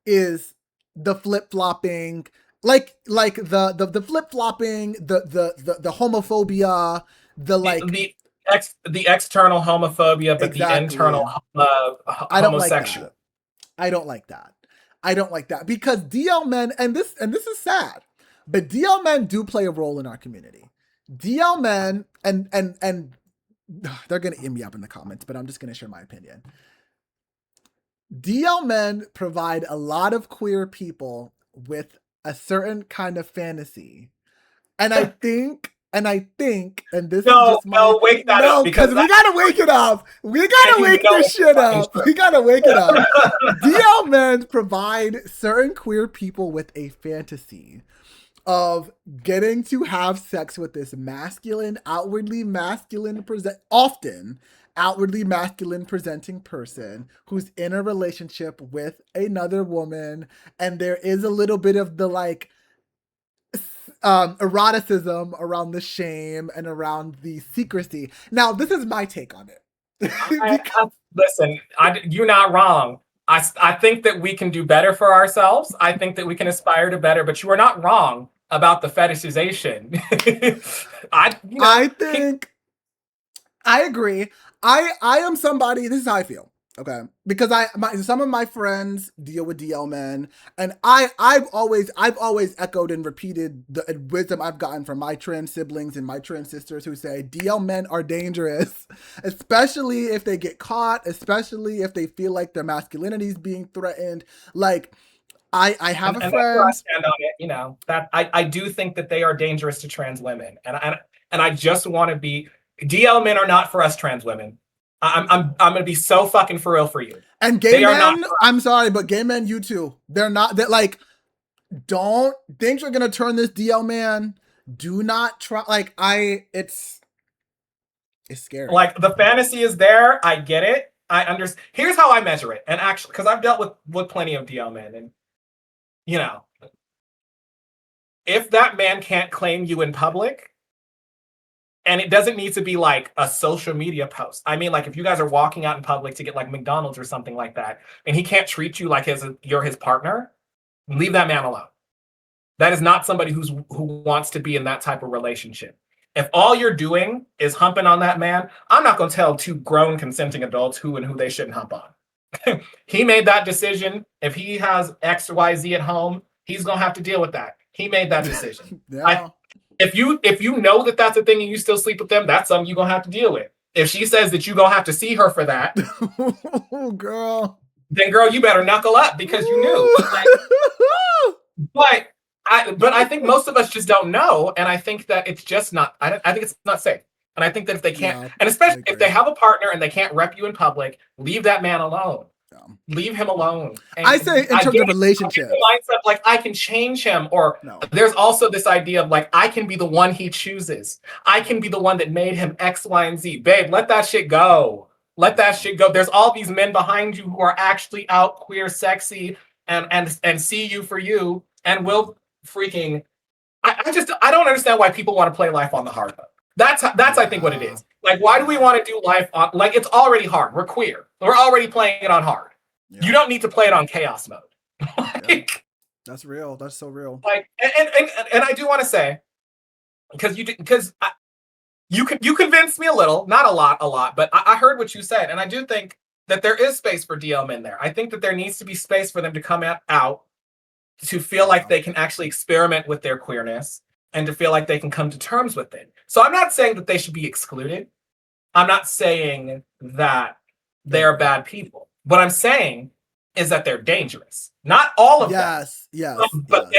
is the flip-flopping, like the flip-flopping, the homophobia, the like the external homophobia, but exactly. the internal homosexual. I don't like that because DL men, and this is sad, but DL men do play a role in our community. DL men, and they're gonna eat me up in the comments, but I'm just gonna share my opinion. DL men provide a lot of queer people with a certain kind of fantasy, and I think, and this is just my wake that up because we gotta wake it up. We gotta wake this shit up. We gotta wake it up. DL men provide certain queer people with a fantasy of getting to have sex with this outwardly masculine presenting person who's in a relationship with another woman, and there is a little bit of the like eroticism around the shame and around the secrecy. Now, this is my take on it. Listen, you're not wrong. I think that we can do better for ourselves. I think that we can aspire to better, but you are not wrong about the fetishization. I think I agree. I am somebody, this is how I feel. Okay, because some of my friends deal with DL men, and I've always echoed and repeated the wisdom I've gotten from my trans siblings and my trans sisters who say DL men are dangerous, especially if they get caught, especially if they feel like their masculinity is being threatened. Like I have a friend. I stand on it, that I do think that they are dangerous to trans women, and I just want to be. DL men are not for us trans women. I'm gonna be so fucking for real for you. And gay men, I'm sorry, but gay men, you too. They're not that like. Don't think you're gonna turn this DL man. Do not try. Like it's scary. Like the fantasy is there. I get it. I understand. Here's how I measure it, and actually, because I've dealt with plenty of DL men, and if that man can't claim you in public. And it doesn't need to be like a social media post. I mean, like if you guys are walking out in public to get like McDonald's or something like that, and he can't treat you like you're his partner, leave that man alone. That is not somebody who wants to be in that type of relationship. If all you're doing is humping on that man, I'm not going to tell two grown consenting adults who and who they shouldn't hump on. He made that decision. If he has X or Y, Z at home, he's going to have to deal with that. He made that decision. Yeah. If you know that that's a thing and you still sleep with them, that's something you're going to have to deal with. If she says that you're going to have to see her for that, girl, then girl, you better knuckle up because you knew. But I think most of us just don't know. And I think that it's just not, I think it's not safe. And I think that if they can't, and especially if they have a partner and they can't rep you in public, leave that man alone. Leave him alone. And I say in terms of relationship, mindset like I can change him, or there's also this idea of like I can be the one he chooses. I can be the one that made him X, Y, and Z. Babe, let that shit go. Let that shit go. There's all these men behind you who are actually out queer, sexy, and see you for you, and will freaking. I don't understand why people want to play life on the hard mode. That's I think what it is. Like, why do we want to do life on like it's already hard? We're queer. We're already playing it on hard. Yeah. You don't need to play it on chaos mode. Like, that's real. That's so real. Like, and I do want to say, because you convinced me a little, not a lot, but I heard what you said, and I do think that there is space for DL men there. I think that there needs to be space for them to come out to feel like they can actually experiment with their queerness and to feel like they can come to terms with it. So I'm not saying that they should be excluded. I'm not saying that they're bad people. What I'm saying is that they're dangerous. Not all of them. Yes. But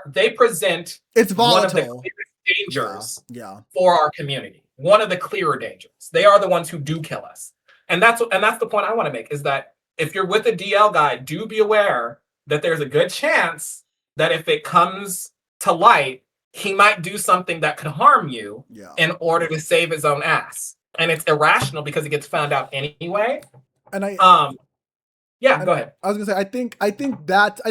they present it's volatile. one of the dangers Yeah. for our community. One of the clearer dangers. They are the ones who do kill us. And that's the point I want to make, is that if you're with a DL guy, do be aware that there's a good chance that if it comes to light, he might do something that could harm you in order to save his own ass. And it's irrational because it gets found out anyway. And go ahead. I was gonna say, I think that's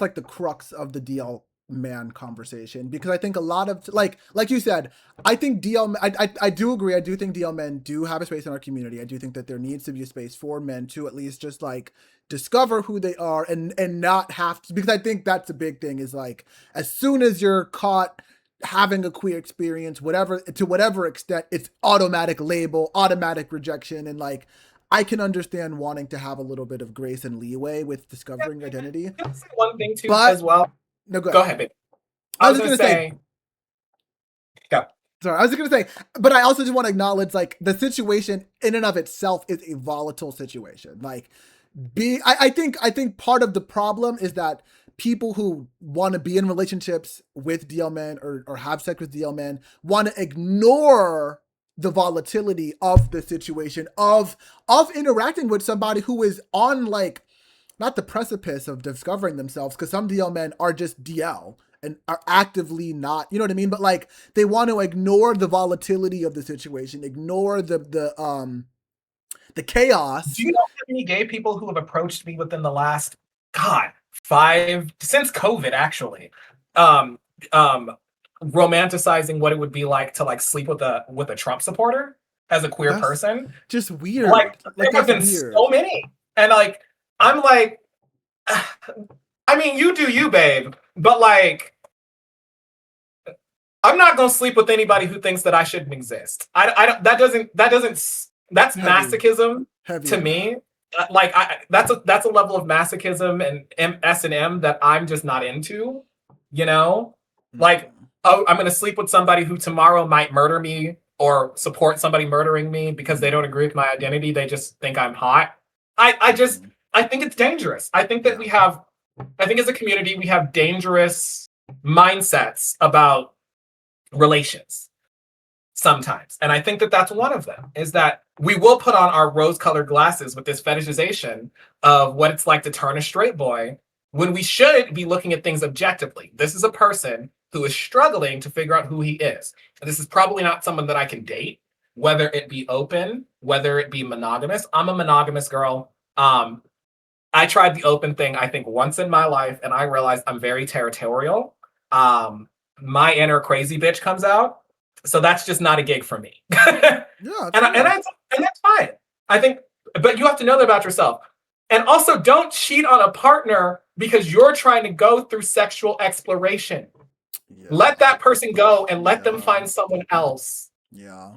like the crux of the DL man conversation, because I think a lot of like you said, I think I do agree. I do think DL men do have a space in our community. I do think that there needs to be a space for men to at least just like discover who they are and not have to, because I think that's a big thing, is like, as soon as you're caught having a queer experience, to whatever extent, it's automatic label, automatic rejection. And like, I can understand wanting to have a little bit of grace and leeway with discovering identity. Can I say one thing too as well? No, go ahead, baby. I was gonna say, go. Sorry, I was gonna say, but I also just want to acknowledge, like, the situation in and of itself is a volatile situation. Like, I think part of the problem is that people who want to be in relationships with DL men or have sex with DL men want to ignore the volatility of the situation of interacting with somebody who is on, like, not the precipice of discovering themselves, because some DL men are just DL and are actively not, you know what I mean? But like, they want to ignore the volatility of the situation, ignore the chaos. Do you know how many gay people who have approached me within the last, since COVID actually, romanticizing what it would be like to like sleep with a Trump supporter as a queer person? Just weird. Like there have been so many, and like I'm like, I mean, you do you, babe, but like, I'm not gonna sleep with anybody who thinks that I shouldn't exist. That's masochism to me. Like that's a level of masochism and S&M that I'm just not into, you know? Like, oh, I'm gonna sleep with somebody who tomorrow might murder me or support somebody murdering me because they don't agree with my identity. They just think I'm hot. I think it's dangerous. I think that I think as a community, we have dangerous mindsets about relations sometimes. And I think that that's one of them, is that we will put on our rose-colored glasses with this fetishization of what it's like to turn a straight boy, when we should be looking at things objectively. This is a person who is struggling to figure out who he is. This is probably not someone that I can date, whether it be open, whether it be monogamous. I'm a monogamous girl. I tried the open thing, I think, once in my life, and I realized I'm very territorial. My inner crazy bitch comes out, so that's just not a gig for me. Yeah, and that's fine. I think, but you have to know that about yourself. And also, don't cheat on a partner because you're trying to go through sexual exploration. Yeah. Let that person go and let them find someone else. Yeah,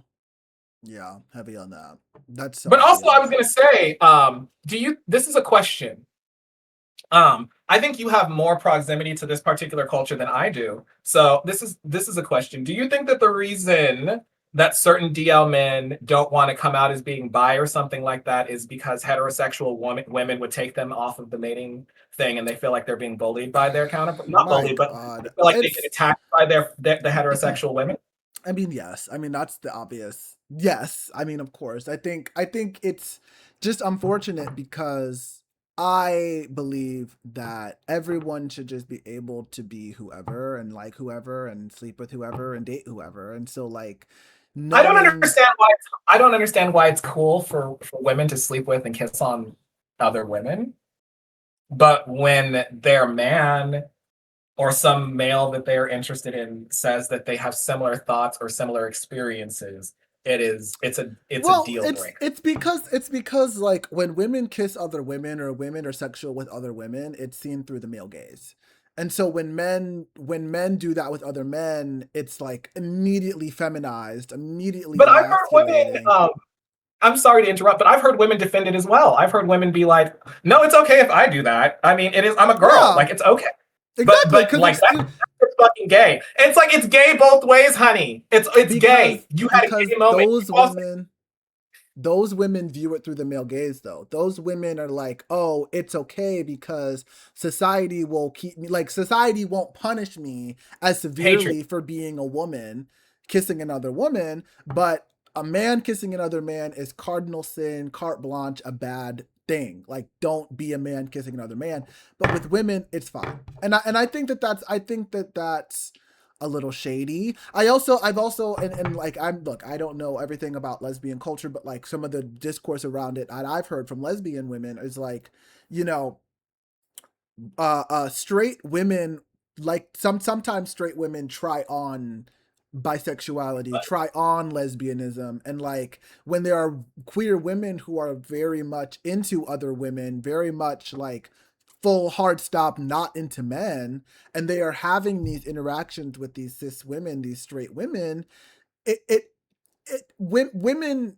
heavy on that. That's so. But also, I was gonna say, this is a question. I think you have more proximity to this particular culture than I do. So this is a question. Do you think that the reason that certain DL men don't want to come out as being bi or something like that is because heterosexual women would take them off of the mating thing, and they feel like they're being bullied by their counterpart? Not bullied, but they feel like they get attacked by the heterosexual women? I mean, yes. I mean, that's the obvious. Yes. I mean, of course. I think it's just unfortunate, because I believe that everyone should just be able to be whoever and like whoever and sleep with whoever and date whoever. And so, like, I don't understand why it's cool for women to sleep with and kiss on other women, but when their man or some male that they're interested in says that they have similar thoughts or similar experiences, it's a deal breaker. It's because like, when women kiss other women or women are sexual with other women, it's seen through the male gaze. And so when men do that with other men, it's like immediately feminized, immediately. But I've heard women, I'm sorry to interrupt, but I've heard women defend it as well. I've heard women be like, no, it's okay if I do that. I mean, I'm a girl. Yeah. Like, it's okay. Exactly, but like that's fucking gay. It's like, it's gay both ways, honey. It's gay. You had a gay moment. those women view it through the male gaze though. Those women are like, oh, it's okay because society will keep me, like society won't punish me as Hatred. severely for being a woman kissing another woman, but a man kissing another man is cardinal sin, carte blanche, a bad thing. Like, don't be a man kissing another man. But with women, it's fine. And I think that's a little shady. I've also and like I don't know everything about lesbian culture, but like some of the discourse around it that I've heard from lesbian women is like, you know, straight women, like sometimes straight women try on bisexuality, try on lesbianism, and like when there are queer women who are very much into other women, very much like full hard stop not into men, and they are having these interactions with these cis women, these straight women, women,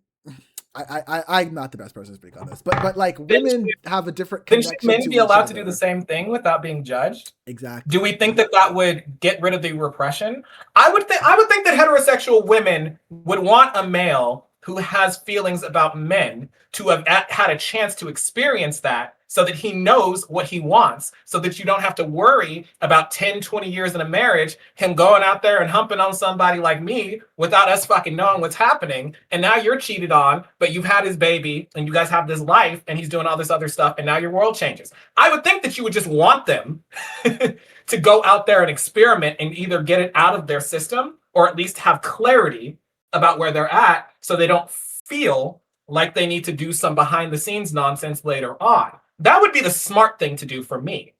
I'm not the best person to speak on this, but like Then women have a different Then should connection men to be each allowed to do the other. same thing without being judged? Exactly. Do we think that that would get rid of the repression? I would think that heterosexual women would want a male who has feelings about men to have had a chance to experience that so that he knows what he wants, so that you don't have to worry about 10, 20 years in a marriage, him going out there and humping on somebody like me without us fucking knowing what's happening. And now you're cheated on, but you've had his baby and you guys have this life and he's doing all this other stuff and now your world changes. I would think that you would just want them to go out there and experiment and either get it out of their system or at least have clarity about where they're at so they don't feel like they need to do some behind the scenes nonsense later on. That would be the smart thing to do for me.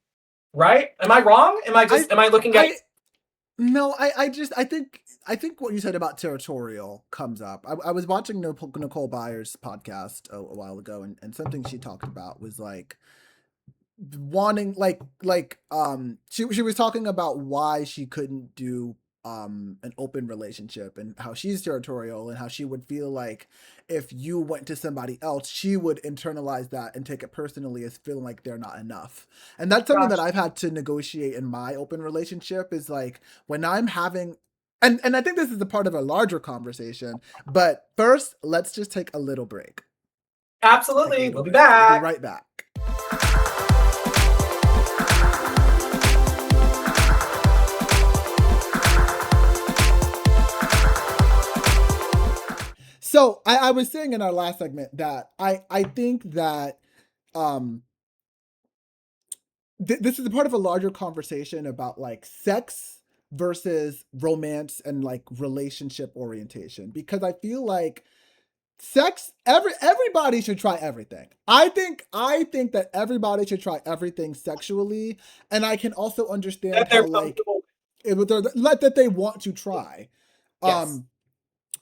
Right? Am I wrong? Am I looking at No, I think what you said about territorial comes up. I was watching Nicole Byers' podcast a while ago, and something she talked about was like wanting she was talking about why she couldn't do an open relationship and how she's territorial and how she would feel like if you went to somebody else she would internalize that and take it personally as feeling like they're not enough. And that's something that gosh, I've had to negotiate in my open relationship is like when I'm having and I think this is a part of a larger conversation, but first let's just take a little break. absolutely. We'll be back. We'll be right back. So I was saying in our last segment that I think that this is a part of a larger conversation about like sex versus romance and like relationship orientation, because I feel like everybody should try everything. I think that everybody should try everything sexually, and I can also understand That how they're like comfortable. that they want to try. Yes. Um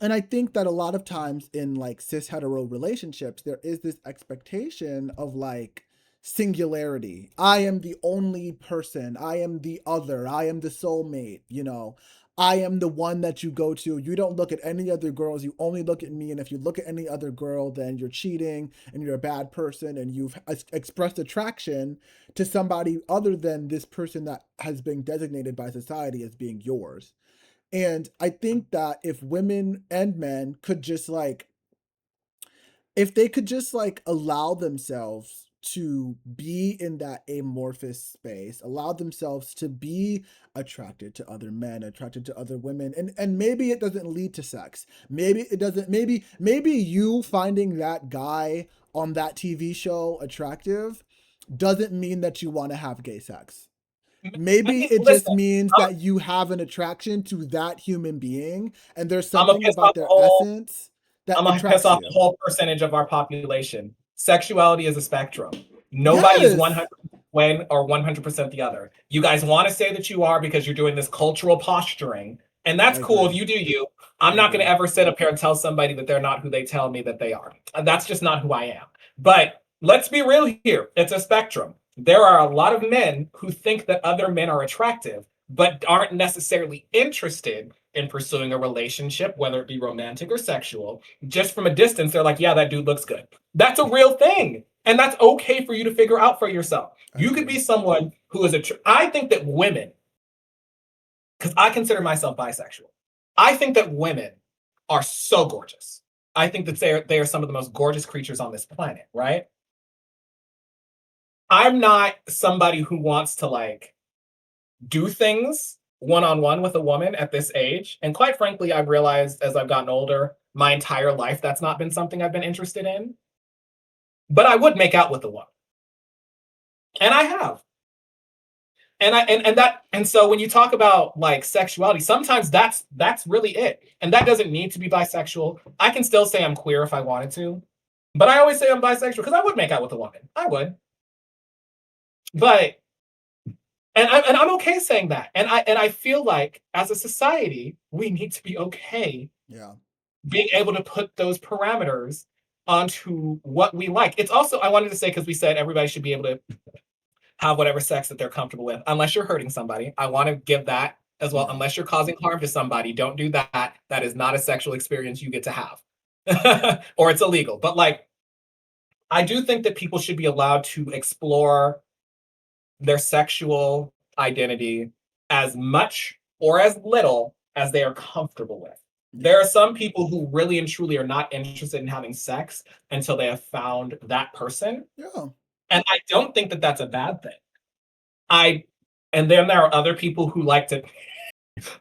and I think that a lot of times in like cis hetero relationships, there is this expectation of like singularity. I am the only person. I am the other. I am the soulmate. You know, I am the one that you go to. You don't look at any other girls. You only look at me. And if you look at any other girl, then you're cheating and you're a bad person and you've expressed attraction to somebody other than this person that has been designated by society as being yours. And I think that if women and men could just like, if they could just like allow themselves to be in that amorphous space, allow themselves to be attracted to other men, attracted to other women, and maybe it doesn't lead to sex. Maybe it doesn't, maybe you finding that guy on that TV show attractive doesn't mean that you want to have gay sex. Maybe it just Listen, means I'm, that you have an attraction to that human being and there's I'm gonna something piss about off the their whole essence that I'm gonna piss attracts off the you. whole percentage of our population. Sexuality is a spectrum. Nobody is Yes, 100 one or 100% the other. You guys want to say that you are because you're doing this cultural posturing, and I that's cool if agree. you do you. I'm I not going to agree. ever sit up here and tell somebody that they're not who they tell me that they are. That's just not who I am. But let's be real here. It's a spectrum. There are a lot of men who think that other men are attractive, but aren't necessarily interested in pursuing a relationship, whether it be romantic or sexual. Just from a distance, they're like, yeah, that dude looks good. That's a real thing. And that's okay for you to figure out for yourself. I You could be agree. someone who is I think that women, because I consider myself bisexual, I think that women are so gorgeous. I think that they are some of the most gorgeous creatures on this planet, right? I'm not somebody who wants to like do things one-on-one with a woman at this age. And quite frankly, I've realized as I've gotten older, my entire life, that's not been something I've been interested in. But I would make out with a woman. And I have. And so when you talk about like sexuality, sometimes that's really it. And that doesn't need to be bisexual. I can still say I'm queer if I wanted to. But I always say I'm bisexual because I would make out with a woman. I would. But and I'm okay saying that. And I feel like as a society, we need to be okay being able to put those parameters onto what we like. It's also, I wanted to say, because we said everybody should be able to have whatever sex that they're comfortable with, unless you're hurting somebody. I want to give that as well. Unless you're causing harm to somebody, don't do that. That is not a sexual experience you get to have, or it's illegal. But like, I do think that people should be allowed to explore their sexual identity as much or as little as they are comfortable with. There are some people who really and truly are not interested in having sex until they have found that person. Yeah. And I don't think that that's a bad thing. And then there are other people who like to.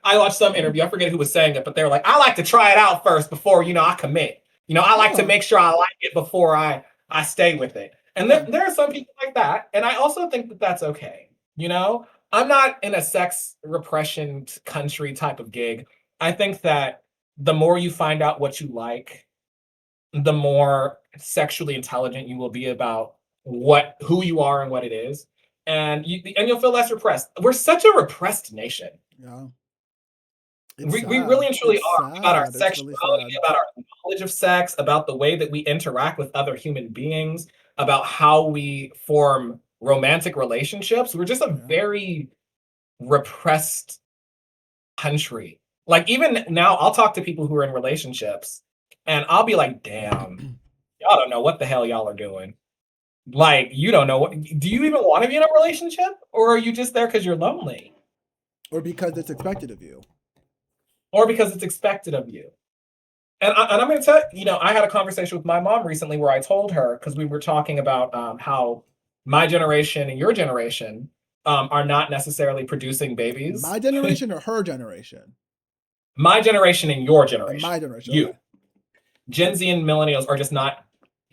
I watched some interview. I forget who was saying it, but they were like, "I like to try it out first before I commit. I like to make sure I like it before I stay with it." And there are some people like that, and I also think that that's okay. I'm not in a sex repression country type of gig. I think that the more you find out what you like, the more sexually intelligent you will be about who you are and what it is, and you'll feel less repressed. We're such a repressed nation. Yeah. We really and truly are about our sexuality, really about our knowledge of sex, about the way that we interact with other human beings, about how we form romantic relationships. We're just a very repressed country. Like even now, I'll talk to people who are in relationships and I'll be like, damn, y'all don't know what the hell y'all are doing. Like, you don't know do you even want to be in a relationship? Or are you just there because you're lonely? Or because it's expected of you. Or because it's expected of you. And I'm going to tell you, I had a conversation with my mom recently where I told her, because we were talking about how my generation and your generation are not necessarily producing babies. My generation or her generation? My generation and your generation. And my generation. You. Okay. Gen Z and millennials are just not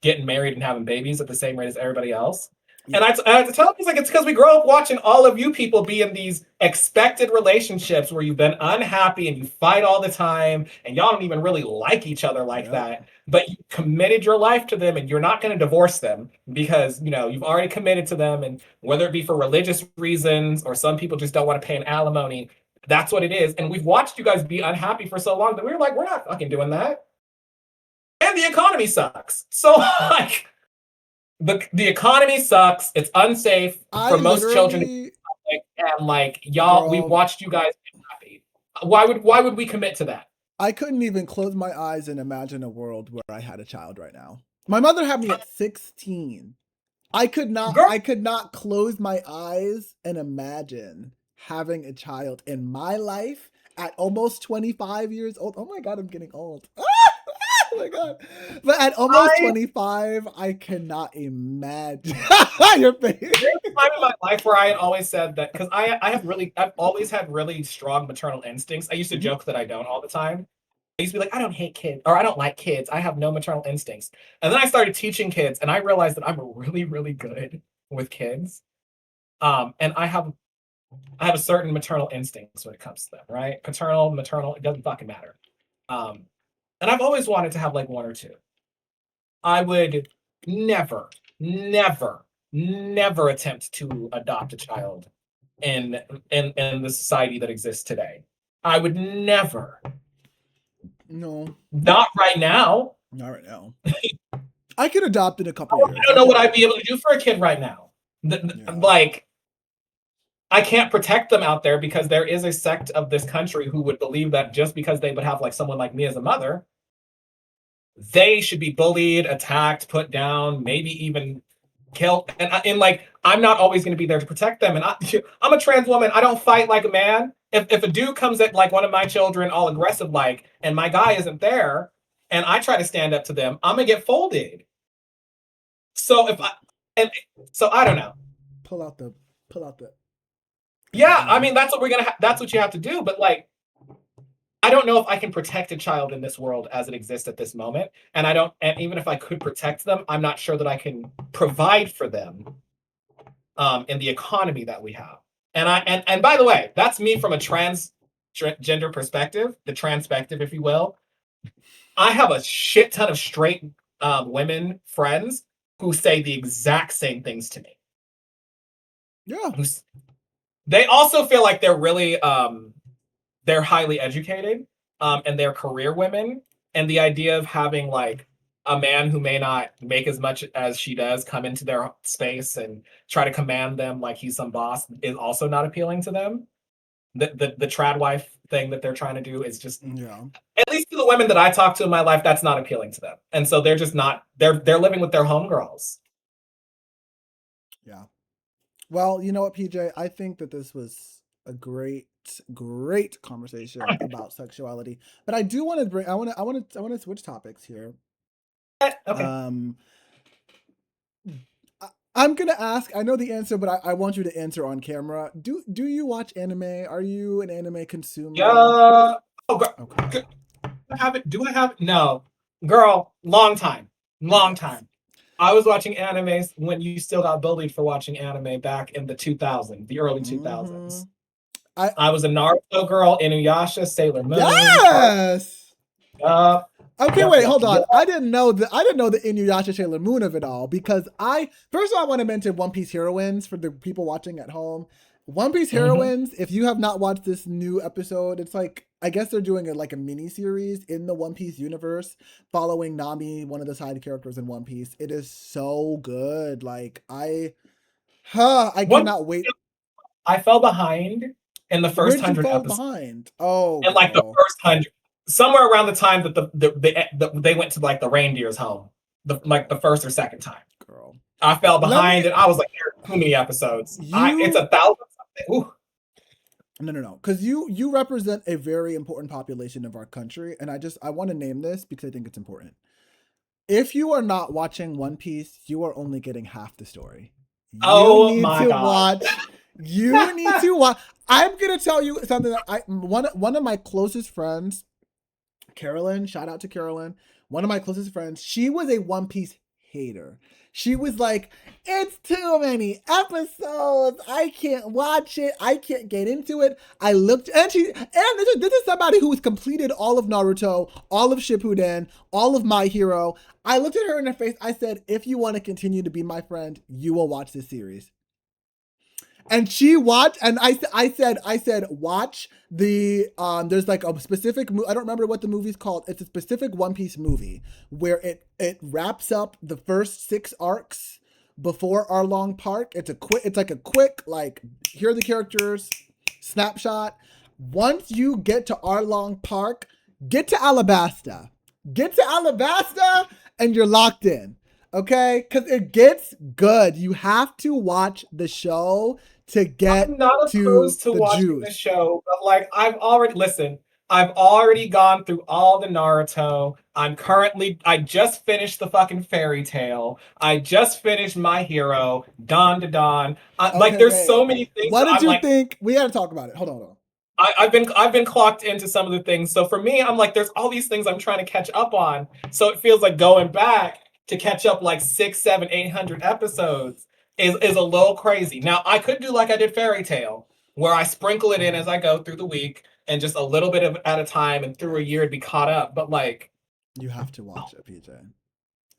getting married and having babies at the same rate as everybody else. Yeah. And I had to tell them, it's because we grow up watching all of you people be in these expected relationships where you've been unhappy and you fight all the time and y'all don't even really like each other like that. But you committed your life to them and you're not going to divorce them because, you've already committed to them. And whether it be for religious reasons or some people just don't want to pay an alimony, that's what it is. And we've watched you guys be unhappy for so long that we were like, we're not fucking doing that. And the economy sucks. So like... The economy sucks. It's unsafe for most children. And like y'all, we watched you guys be happy. Why would we commit to that? I couldn't even close my eyes and imagine a world where I had a child right now. My mother had me at 16. I could not close my eyes and imagine having a child in my life at almost 25 years old. Oh my God, I'm getting old. Oh my God. But at almost 25, I cannot imagine your face. There's a time in my life where I had always said that, because I've always had really strong maternal instincts. I used to joke that I don't all the time. I used to be like, I don't hate kids, or I don't like kids. I have no maternal instincts. And then I started teaching kids, and I realized that I'm really, really good with kids. And I have a certain maternal instincts when it comes to them, right? Paternal, maternal, it doesn't fucking matter. And I've always wanted to have like one or two. I would never, never, never attempt to adopt a child in the society that exists today. I would never. No. Not right now. Not right now. I could adopt in a couple years. I don't know what I'd be able to do for a kid right now. Like, I can't protect them out there because there is a sect of this country who would believe that just because they would have like someone like me as a mother, they should be bullied, attacked, put down, maybe even killed. And like, I'm not always going to be there to protect them. And I'm a trans woman. I don't fight like a man. If a dude comes at like one of my children all aggressive like, and my guy isn't there, and I try to stand up to them, I'm gonna get folded. So if I and so I don't know. Pull out the Yeah, I gun. mean that's what we're gonna. That's what you have to do. But like, I don't know if I can protect a child in this world as it exists at this moment, and I don't. And even if I could protect them, I'm not sure that I can provide for them in the economy that we have. And by the way, that's me from a transgender perspective, the transpective, if you will. I have a shit ton of straight women friends who say the exact same things to me. Yeah. They also feel like they're really they're highly educated and they're career women, and the idea of having like a man who may not make as much as she does come into their space and try to command them like he's some boss is also not appealing to them. The trad wife thing that they're trying to do is just, Yeah. at least to the women that I talk to in my life, that's not appealing to them. And so they're just not, they're living with their homegirls. Yeah. Well, you know what, PJ? I think that this was a great conversation about sexuality. But I do want to bring I want to switch topics here. Okay. I'm gonna ask. I know the answer, but I want you to answer on camera. Do you watch anime? Are you an anime consumer? Yeah. Oh, Okay. do I have it? No. Girl, long time. Long time. I was watching animes when you still got bullied for watching anime back in the 2000s, the early 2000s. I was a Naruto girl, Inuyasha, Sailor Moon. Yes. Okay, wait, hold on. Yep. I didn't know the Inuyasha Sailor Moon of it all, because first of all I want to mention One Piece Heroines for the people watching at home. One Piece Heroines, if you have not watched this new episode, it's like, I guess they're doing like a mini series in the One Piece universe following Nami, one of the side characters in One Piece. It is so good. Like I cannot wait. I fell behind in the first 100 episodes. Behind? Oh, and like the first 100, somewhere around the time that they went to like the reindeer's home, the first or second time. Girl, I fell behind, and I was like, "There are too many episodes. It's 1,000 something." Ooh. No, because you represent a very important population of our country, and I want to name this because I think it's important. If you are not watching One Piece, you are only getting half the story. Oh my God. You need to watch. I'm gonna tell you something that one of my closest friends, Carolyn. Shout out to Carolyn. One of my closest friends. She was a One Piece hater. She was like, it's too many episodes. I can't watch it. I can't get into it. I looked, and this is somebody who has completed all of Naruto, all of Shippuden, all of My Hero. I looked at her in her face. I said, if you want to continue to be my friend, you will watch this series. And she watched, and I said, watch the, there's like a specific, I don't remember what the movie's called. It's a specific One Piece movie where it wraps up the first 6 arcs before Arlong Park. It's like a quick, like, here are the characters, snapshot. Once you get to Arlong Park, get to Alabasta. And you're locked in. Okay? Because it gets good. You have to watch the show to get I'm not opposed to watching the show, but like I've already gone through all the Naruto. I just finished the fucking fairy tale. I just finished My Hero, Dawn to Dawn. Like there's so many things. What did you think? We got to talk about it. Hold on. I've been clocked into some of the things. So for me, I'm like, there's all these things I'm trying to catch up on. So it feels like going back to catch up like 600, 700, 800 episodes is a little crazy. Now I could do like I did Fairy Tale, where I sprinkle it in as I go through the week and just a little bit of at a time, and through a year it'd be caught up. But like, you have to watch it, PJ.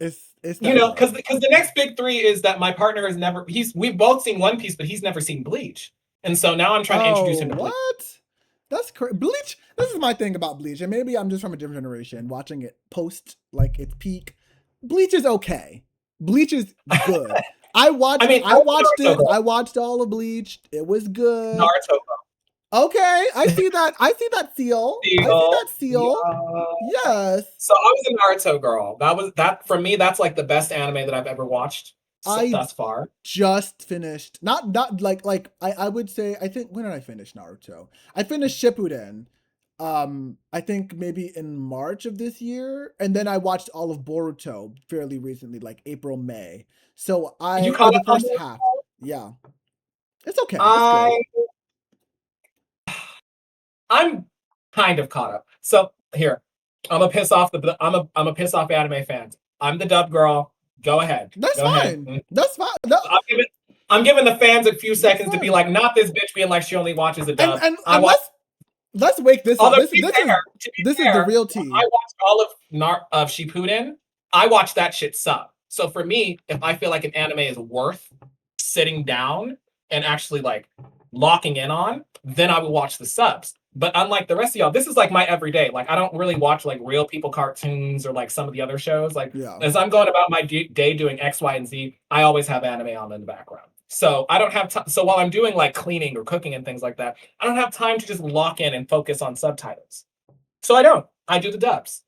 It's because the next big 3 is that my partner has never we've both seen One Piece, but he's never seen Bleach, and so now I'm trying to introduce him to Bleach. What? That's crazy. Bleach. This is my thing about Bleach, and maybe I'm just from a different generation watching it post like its peak. Bleach is okay. Bleach is good. I watched it. I watched all of Bleach. It was good. Naruto. Okay, I see that. I see that seal. Yes. So I was a Naruto girl. That for me. That's like the best anime that I've ever watched thus far. Just finished. Not like I would say. I think, when did I finish Naruto? I finished Shippuden. I think maybe in March of this year, and then I watched all of Boruto fairly recently, like April, May. So You or caught the up on first this? half. Yeah, it's okay. It's good. I I'm kind of caught up. So here, I'm a piss off anime fans. I'm the dub girl. Go ahead. That's Go ahead. fine. That's fine. No, I'm giving, I'm giving the fans a few that's seconds to be fine. like, not this bitch being like she only watches a And dub. and I and watch. let's wake this up. Although to be This is the fair, real when I tea. watched all of Shippuden, I watched that shit sub. So for me, if I feel like an anime is worth sitting down and actually like locking in on, then I would watch the subs. But unlike the rest of y'all, this is like my everyday. Like I don't really watch like real people cartoons or like some of the other shows. Like Yeah. as I'm going about my day doing X, Y, and Z, I always have anime on in the background. So I don't have time. So while I'm doing like cleaning or cooking and things like that, I don't have time to just lock in and focus on subtitles. So I don't. I do the dubs.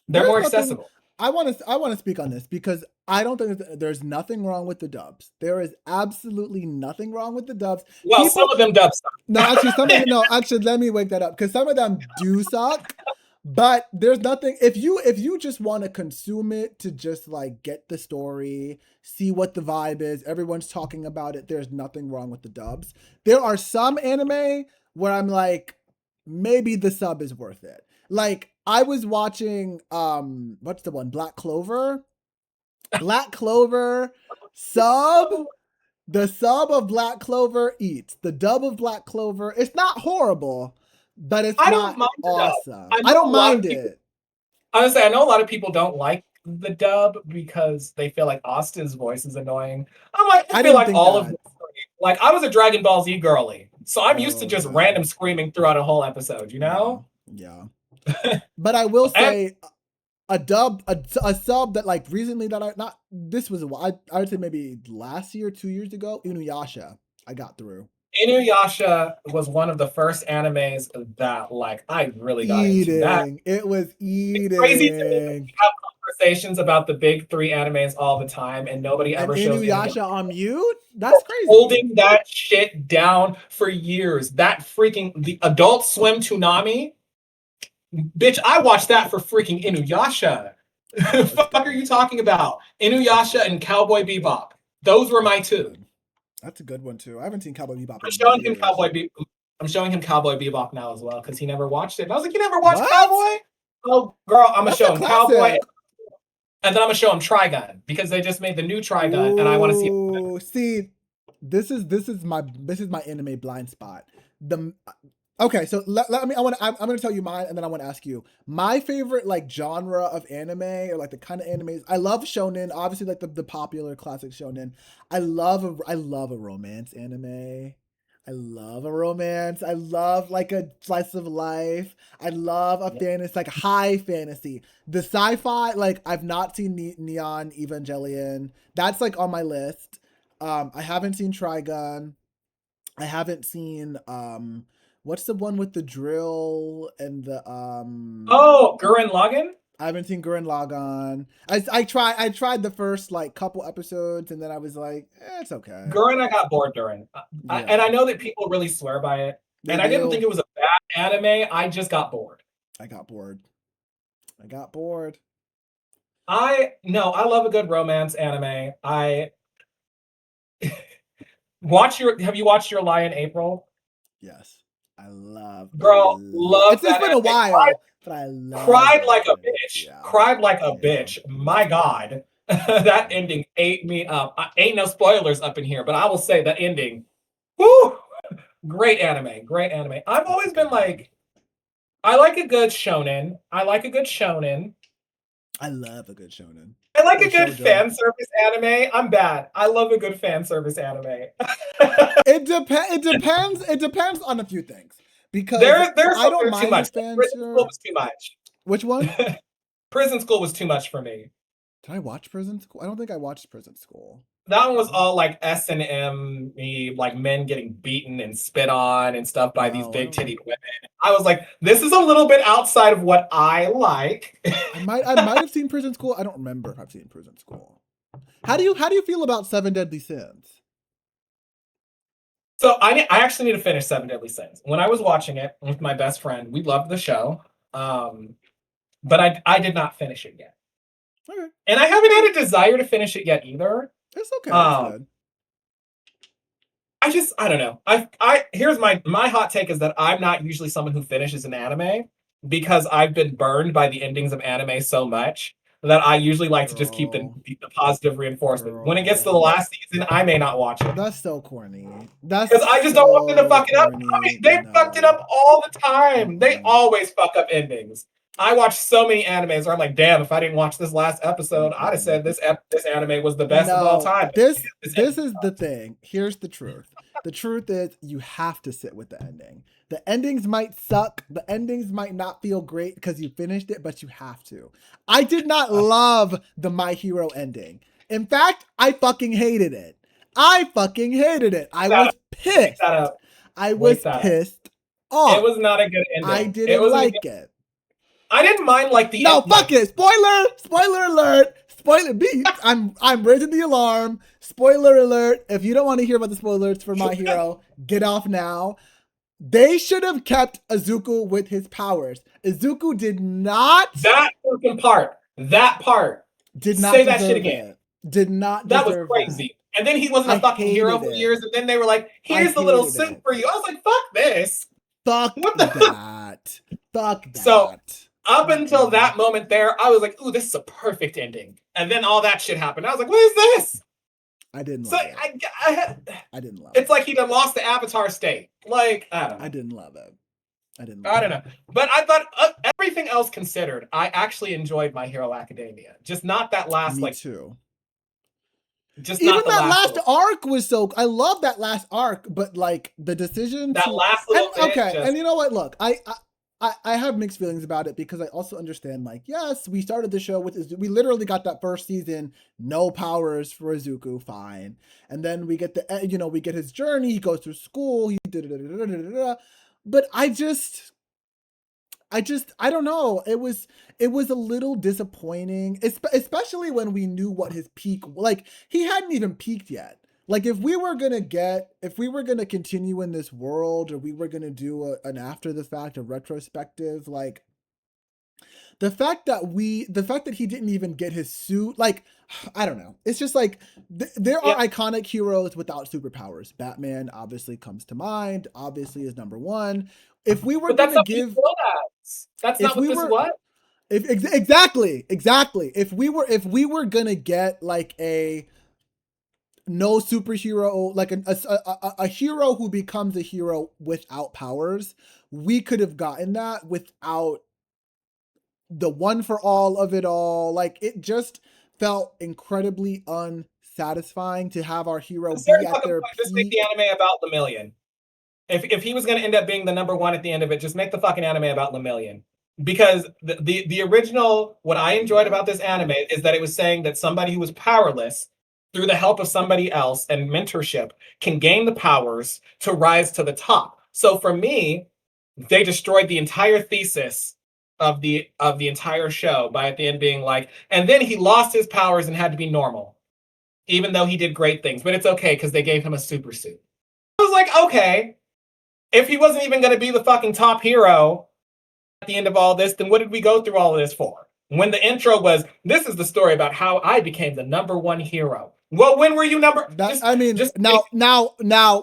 They're There's more nothing. accessible. I want to speak on this because I don't think there's nothing wrong with the dubs. There is absolutely nothing wrong with the dubs. Well, some People of them dubs. No, actually, some of them. No, actually, let me wake that up because some of them do suck. But there's nothing if you just want to consume it to just like get the story, see what the vibe is. Everyone's talking about it. There's nothing wrong with the dubs. There are some anime where I'm like, maybe the sub is worth it. Like I was watching what's the one? Black Clover. Black Clover sub the sub of Black Clover eats. The dub of Black Clover, it's not horrible, but it's I don't not mind the dub. awesome. I I know a don't lot mind of people. it. Honestly, I know a lot of people don't like the dub because they feel like Austin's voice is annoying. I'm like, I I feel didn't like think all of that. this. Like, I was a Dragon Ball Z girly, so I'm used to Oh just yeah. random screaming throughout a whole episode. You Yeah. know? Yeah. But I will And say a sub that like recently that I not this was a while. I would say maybe last year, 2 years ago, Inuyasha. I got through. Inuyasha was one of the first animes that like I really got into. That Eating. It was crazy to me that eating. we have conversations about the big three animes all the time, and nobody And ever shows Inuyasha. Inuyasha on mute? That's crazy. Holding that shit down for years. That freaking the Adult Swim Toonami, bitch. I watched that for freaking Inuyasha. Yeah, it's Fuck are good. you talking about? It's Inuyasha good. and Cowboy Bebop. Those were my That's two. good. That's a good one too. I haven't seen Cowboy Bebop I'm in showing him years. I'm showing him Cowboy Bebop now as well because he never watched it. And I was like, you never watched What? Cowboy? Oh, girl, I'm gonna That's show a him Cowboy, classic. and then I'm gonna show him Trigun because they just made the new Trigun, and I want to see. Ooh, see, this is my anime blind spot. The Okay, so let me. I'm gonna tell you mine, and then I want to ask you my favorite like genre of anime or like the kind of animes. I love shonen, obviously like the popular classic shonen. I love a romance anime. I love a romance. I love like a slice of life. I love a fantasy, like high fantasy. The sci-fi, like I've not seen Neon Evangelion. That's like on my list. I haven't seen Trigun. I haven't seen what's the one with the drill and the Oh, Gurren Lagann. I haven't seen Gurren Lagann. I tried the first like couple episodes and then I was like, it's okay. Gurren, I got bored during, and Yeah, I know that people really swear by it, they and I didn't do. think it was a bad anime. I just got bored. I got bored. I got bored. I no, I love a good romance anime. I watch your. Have you watched Your Lie in April? Yes. Girl, love It's that been a anime. while, but I love Cried like a it. bitch. Yeah. Cried like a Yeah. bitch. My God, that Yeah. ending ate me up. Ain't no spoilers up in here, but I will say that ending. Whoo! Great anime. Great anime. I've It's a always been good one. like, I like a good shonen. I like a good shonen. I love a good shonen. I like Or a good shoujo. fan service anime. I'm bad. I love a good fan service anime. It depends on a few things because There's I some don't that are too mind the much. Like, fan Prison School serve. was too much. Which one? Prison School was too much for me. Did I watch Prison School? I don't think I watched Prison School. That one was all like S&M, like men getting beaten and spit on and stuff by these Oh, I big don't. titted women. I was like, this is a little bit outside of what I like. I might have seen Prison School. I don't remember if I've seen Prison School. How do you feel about Seven Deadly Sins? So I actually need to finish Seven Deadly Sins. When I was watching it with my best friend, we loved the show, but I did not finish it yet, Okay. and I haven't had a desire to finish it yet either. It's okay. It's Um, good. I don't know. Here's my hot take is that I'm not usually someone who finishes an anime because I've been burned by the endings of anime so much that I usually like to just keep Girl. the positive reinforcement. When it gets to the Girl. last season, I may not watch it That's so corny. That's because I just don't want them to so fuck it up. I mean, corny. they fucked it No. up all the time. They Mm-mm. always fuck up endings. I watch so many animes where I'm like, damn, if I didn't watch this last episode, I'd have said this anime was the best of all No, time. this is the thing. Here's the truth. The truth is you have to sit with the ending. The endings might suck. The endings might not feel great because you finished it, but you have to. I did not love the My Hero ending. In fact, I fucking hated it. I fucking hated it. I was pissed. I was pissed off. It was not a good ending. I didn't like it. I didn't mind like the no fuck it. Spoiler alert. Spoiler beat. I'm raising the alarm. Spoiler alert. If you don't want to hear about the spoilers for My Hero, get off now. They should have kept Izuku with his powers. Izuku did not. That fucking part. That part. Did not say that shit again. It. Did not. That was crazy. And then he wasn't a fucking hero for years. And then they were like, "Here's the little suit for you." I was like, "Fuck this." Fuck that. Fuck that. So up until that moment there, I was like, "Ooh, this is a perfect ending." And then all that shit happened. I was like, "What is this?" I didn't love it. I didn't love it. It's like he done lost the Avatar state. Like, I don't know. I didn't love it. I don't know. But I thought everything else considered, I actually enjoyed My Hero Academia. Just not that last Me too. Just even that last arc was so. I love that last arc, but like the decision that last little bit. Okay, and you know what? Look, I have mixed feelings about it because I also understand, like, yes, we started the show with we literally got that first season, no powers for Izuku, fine, and then we get we get his journey. He goes through school. But I don't know. It was a little disappointing, especially when we knew what his peak, like he hadn't even peaked yet. Like if we were gonna continue in this world, or we were gonna do an after the fact, a retrospective, like the fact that he didn't even get his suit, like, I don't know. It's just like there are iconic heroes without superpowers. Batman obviously comes to mind. Obviously is number one. If we were going to give, that's not what this was. Exactly. If we were gonna get like a no superhero, like a hero who becomes a hero without powers, we could have gotten that without the one for all of it all. Like it just felt incredibly unsatisfying to have our hero be at their peak. Just make the anime about Lemillion. If he was going to end up being the number one at the end of it, just make the fucking anime about Lemillion. Because the original, what I enjoyed about this anime is that it was saying that somebody who was powerless, through the help of somebody else and mentorship, can gain the powers to rise to the top. So for me, they destroyed the entire thesis of the entire show by at the end being like, and then he lost his powers and had to be normal, even though he did great things. But it's okay because they gave him a super suit. I was like, okay. If he wasn't even going to be the fucking top hero at the end of all this, then what did we go through all of this for? When the intro was, this is the story about how I became the number one hero. Well, when were you number? Now,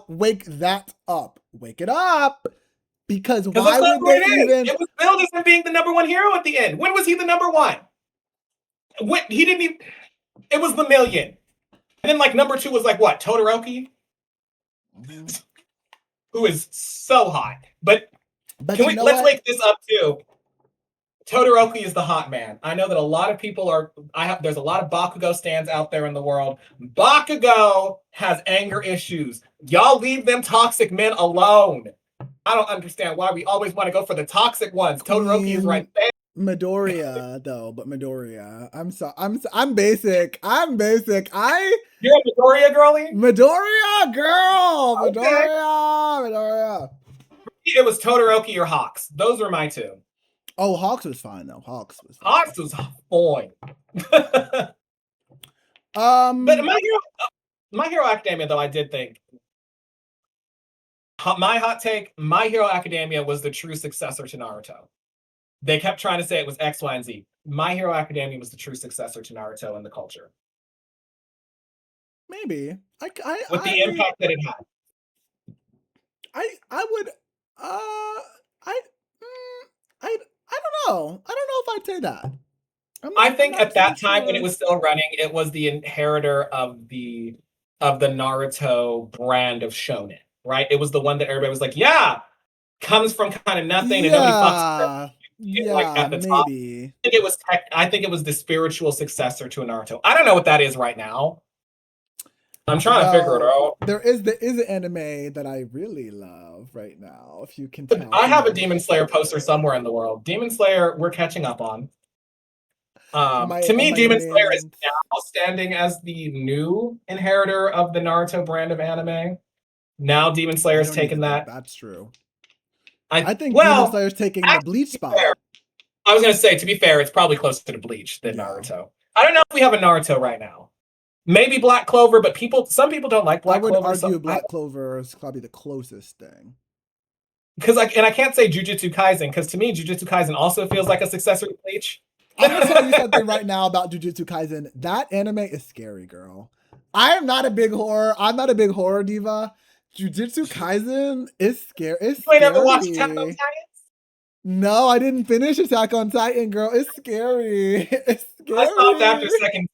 wake that up. Wake it up. Because why would they even? It was billed as him being the number one hero at the end. When was he the number one? When he didn't even. It was Lemillion. And then like number two was like what? Todoroki? Mm-hmm. Who is so hot. But let's wake this up too. Todoroki is the hot man. I know that a lot of people there's a lot of Bakugo stands out there in the world. Bakugo has anger issues. Y'all leave them toxic men alone. I don't understand why we always want to go for the toxic ones. Todoroki is right there. Midoriya though, but Midoriya. I'm basic. You're a Midoriya girlie? Midoriya girl. Okay. Midoriya. It was Todoroki or Hawks. Those were my two. Oh, Hawks was fine though. Hawks was fine. But My Hero Academia though, I did think my hot take, My Hero Academia was the true successor to Naruto. They kept trying to say it was X, Y, and Z. My Hero Academia was the true successor to Naruto in the culture. Maybe. With the impact that it had. I would I I don't know. I don't know if I'd say that. I think at that so time when sure. it was still running, it was the inheritor of the Naruto brand of shonen, right? It was the one that everybody was like, yeah, comes from kind of nothing and nobody fucks with it, like Yeah, at the top. maybe. I think it was the spiritual successor to a Naruto. I don't know what that is right now. I'm trying to figure it out. There is an anime that I really love right now, if you can tell. I have a Demon Slayer poster somewhere in the world. Demon Slayer, we're catching up on. To me, Demon Slayer is now standing as the new inheritor of the Naruto brand of anime. Now Demon Slayer's taken that. That's true. I think Demon Slayer's taking the Bleach spot. I was going to say, to be fair, it's probably closer to Bleach than Naruto. I don't know if we have a Naruto right now. Maybe Black Clover, but some people don't like Black Clover. I would argue Black Clover is probably the closest thing. Because I can't say Jujutsu Kaisen, because to me, Jujutsu Kaisen also feels like a successor to Bleach. I'm gonna tell you something right now about Jujutsu Kaisen. That anime is scary, girl. I'm not a big horror diva. Jujutsu Kaisen is scary. It's scary. You ain't ever watched Attack on Titan? No, I didn't finish Attack on Titan, girl. It's scary. It's scary.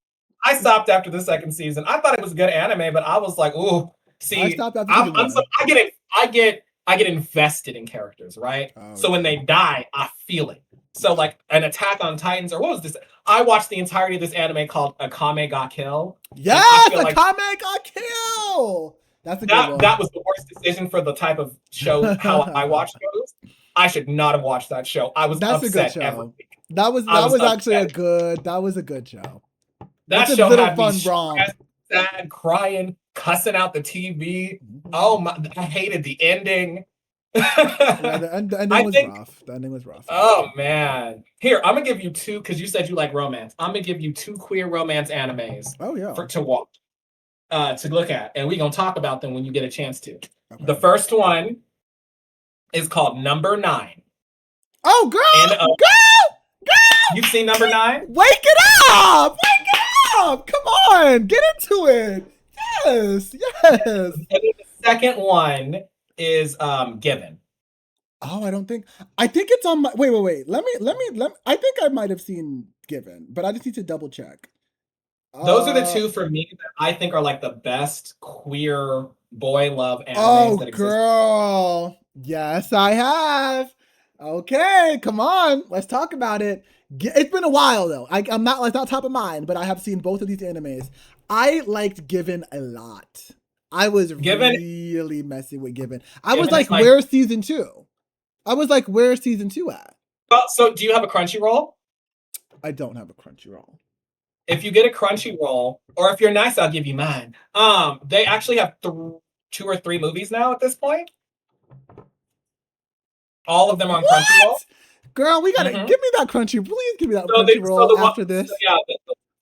I stopped after the second season. I thought it was a good anime, but I was like, ooh. See, I get invested in characters, right? So when they die, I feel it. So like an Attack on Titans, or what was this? I watched the entirety of this anime called Akame ga Kill. Yes, Akame ga Kill. That's a good one. That was the worst decision for the type of show how I watch shows. I should not have watched that show. I was upset every week. That was actually a good show. That show had me stressed, sad, crying, cussing out the TV. Oh my! I hated the ending. The ending was rough. Oh man! Here, I'm gonna give you two because you said you like romance. I'm gonna give you two queer romance animes. Oh yeah. To watch, to look at, and we're gonna talk about them when you get a chance to. Okay. The first one is called Number 9. Oh girl! Girl! You've seen Number 9? Wake it up! Wake it up! Come on, get into it. Yes. And then the second one is Given. Oh, I think it's on my wait. Let me I think I might have seen Given, but I just need to double check. Those are the two for me that I think are like the best queer boy love animes that exist. Girl. Yes, I have. Okay, come on. Let's talk about it. It's been a while though. I'm not like not top of mind, but I have seen both of these animes. I liked Given a lot. I was really messing with Given. I was like, where's season 2? I was like, where's season 2 at? Well, so do you have a Crunchyroll? I don't have a Crunchyroll. If you get a Crunchyroll, or if you're nice, I'll give you mine. They actually have 2 or 3 movies now at this point. All of them on Crunchyroll. Girl, we gotta give me that Crunchyroll. Please give me that Crunchyroll after this. So yeah,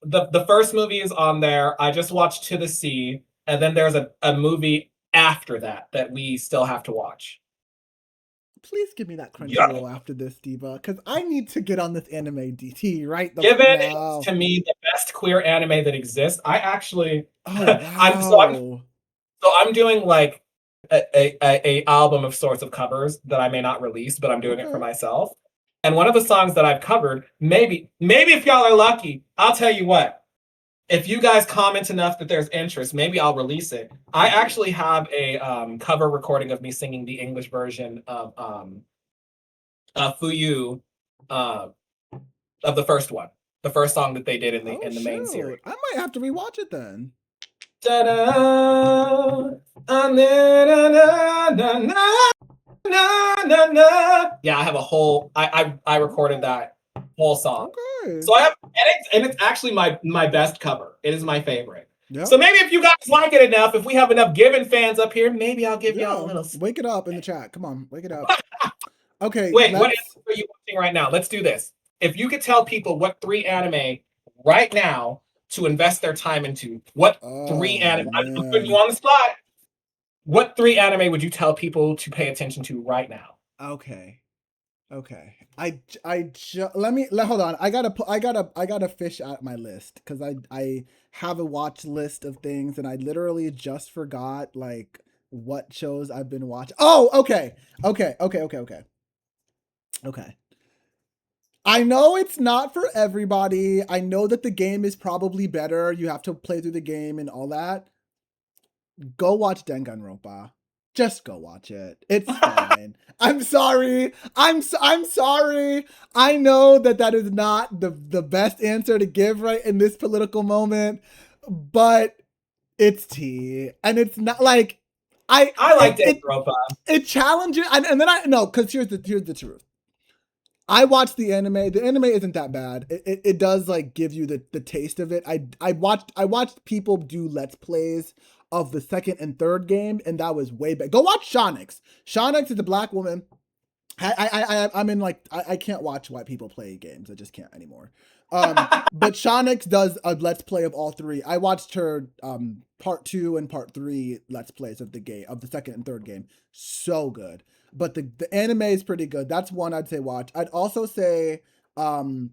the first movie is on there. I just watched To the Sea, and then there's a movie after that we still have to watch. Please give me that Crunchyroll after this, Diva, because I need to get on this anime DT right now. Given is, to me, the best queer anime that exists. I actually, wow. I'm doing like a album of sorts of covers that I may not release, but I'm doing it for myself. And one of the songs that I've covered, maybe if y'all are lucky, I'll tell you what. If you guys comment enough that there's interest, maybe I'll release it. I actually have a cover recording of me singing the English version of Fuyu of the first one, the first song that they did in the main series. I might have to rewatch it then. Yeah, I have a whole. I recorded that whole song. Okay. So I have, and it's actually my best cover. It is my favorite. Yep. So maybe if you guys like it enough, if we have enough Given fans up here, maybe I'll give y'all a little. Wake it up in the chat. Come on, wake it up. Okay. Wait, what anime are you watching right now? Let's do this. If you could tell people what 3 anime right now to invest their time into, what 3 anime? I'm putting you on the spot. What 3 anime would you tell people to pay attention to right now? Okay. Hold on. I gotta fish out my list because I have a watch list of things and I literally just forgot like what shows I've been watching. Oh, okay. Okay. I know it's not for everybody. I know that the game is probably better. You have to play through the game and all that. Go watch Danganronpa. Just go watch it. It's fine. I'm sorry. I'm sorry. I know that is not the best answer to give right in this political moment, but it's tea, and it's not like I like Danganronpa. it challenges, and then I no, because here's the truth. I watched the anime. The anime isn't that bad. It does like give you the taste of it. I watched people do let's plays of the second and third game, and that was way better. Go watch Shonix. Shonix is a black woman. I'm in like I can't watch white people play games. I just can't anymore. But Shonix does a let's play of all 3. I watched her part 2 and part 3 let's plays of the game of the second and third game. So good. But the anime is pretty good. That's one I'd say watch. I'd also say Birdie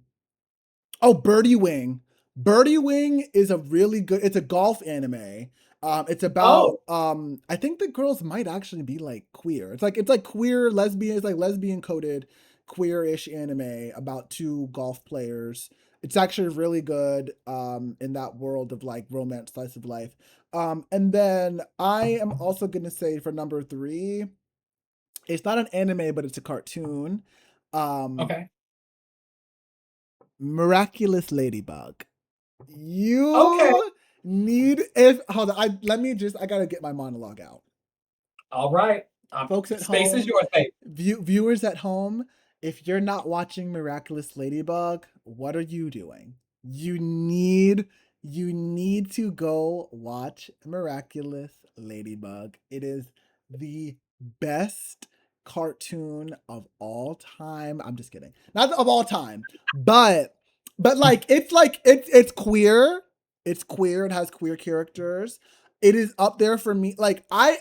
Wing. Birdie Wing is a really good, it's a golf anime. It's about I think the girls might actually be like queer. It's like queer lesbian, it's like lesbian coded queer-ish anime about 2 golf players. It's actually really good in that world of like romance slice of life. And then I am also gonna say for number 3, it's not an anime, but it's a cartoon. Okay. Miraculous Ladybug. You Okay. need hold on. I gotta get my monologue out. All right. Folks at Space home, is yours, babe. viewers at home, if you're not watching Miraculous Ladybug, what are you doing? You need to go watch Miraculous Ladybug. It is the best cartoon of all time. I'm just kidding. Not of all time, but it's queer. It's queer. It has queer characters. It is up there for me. Like I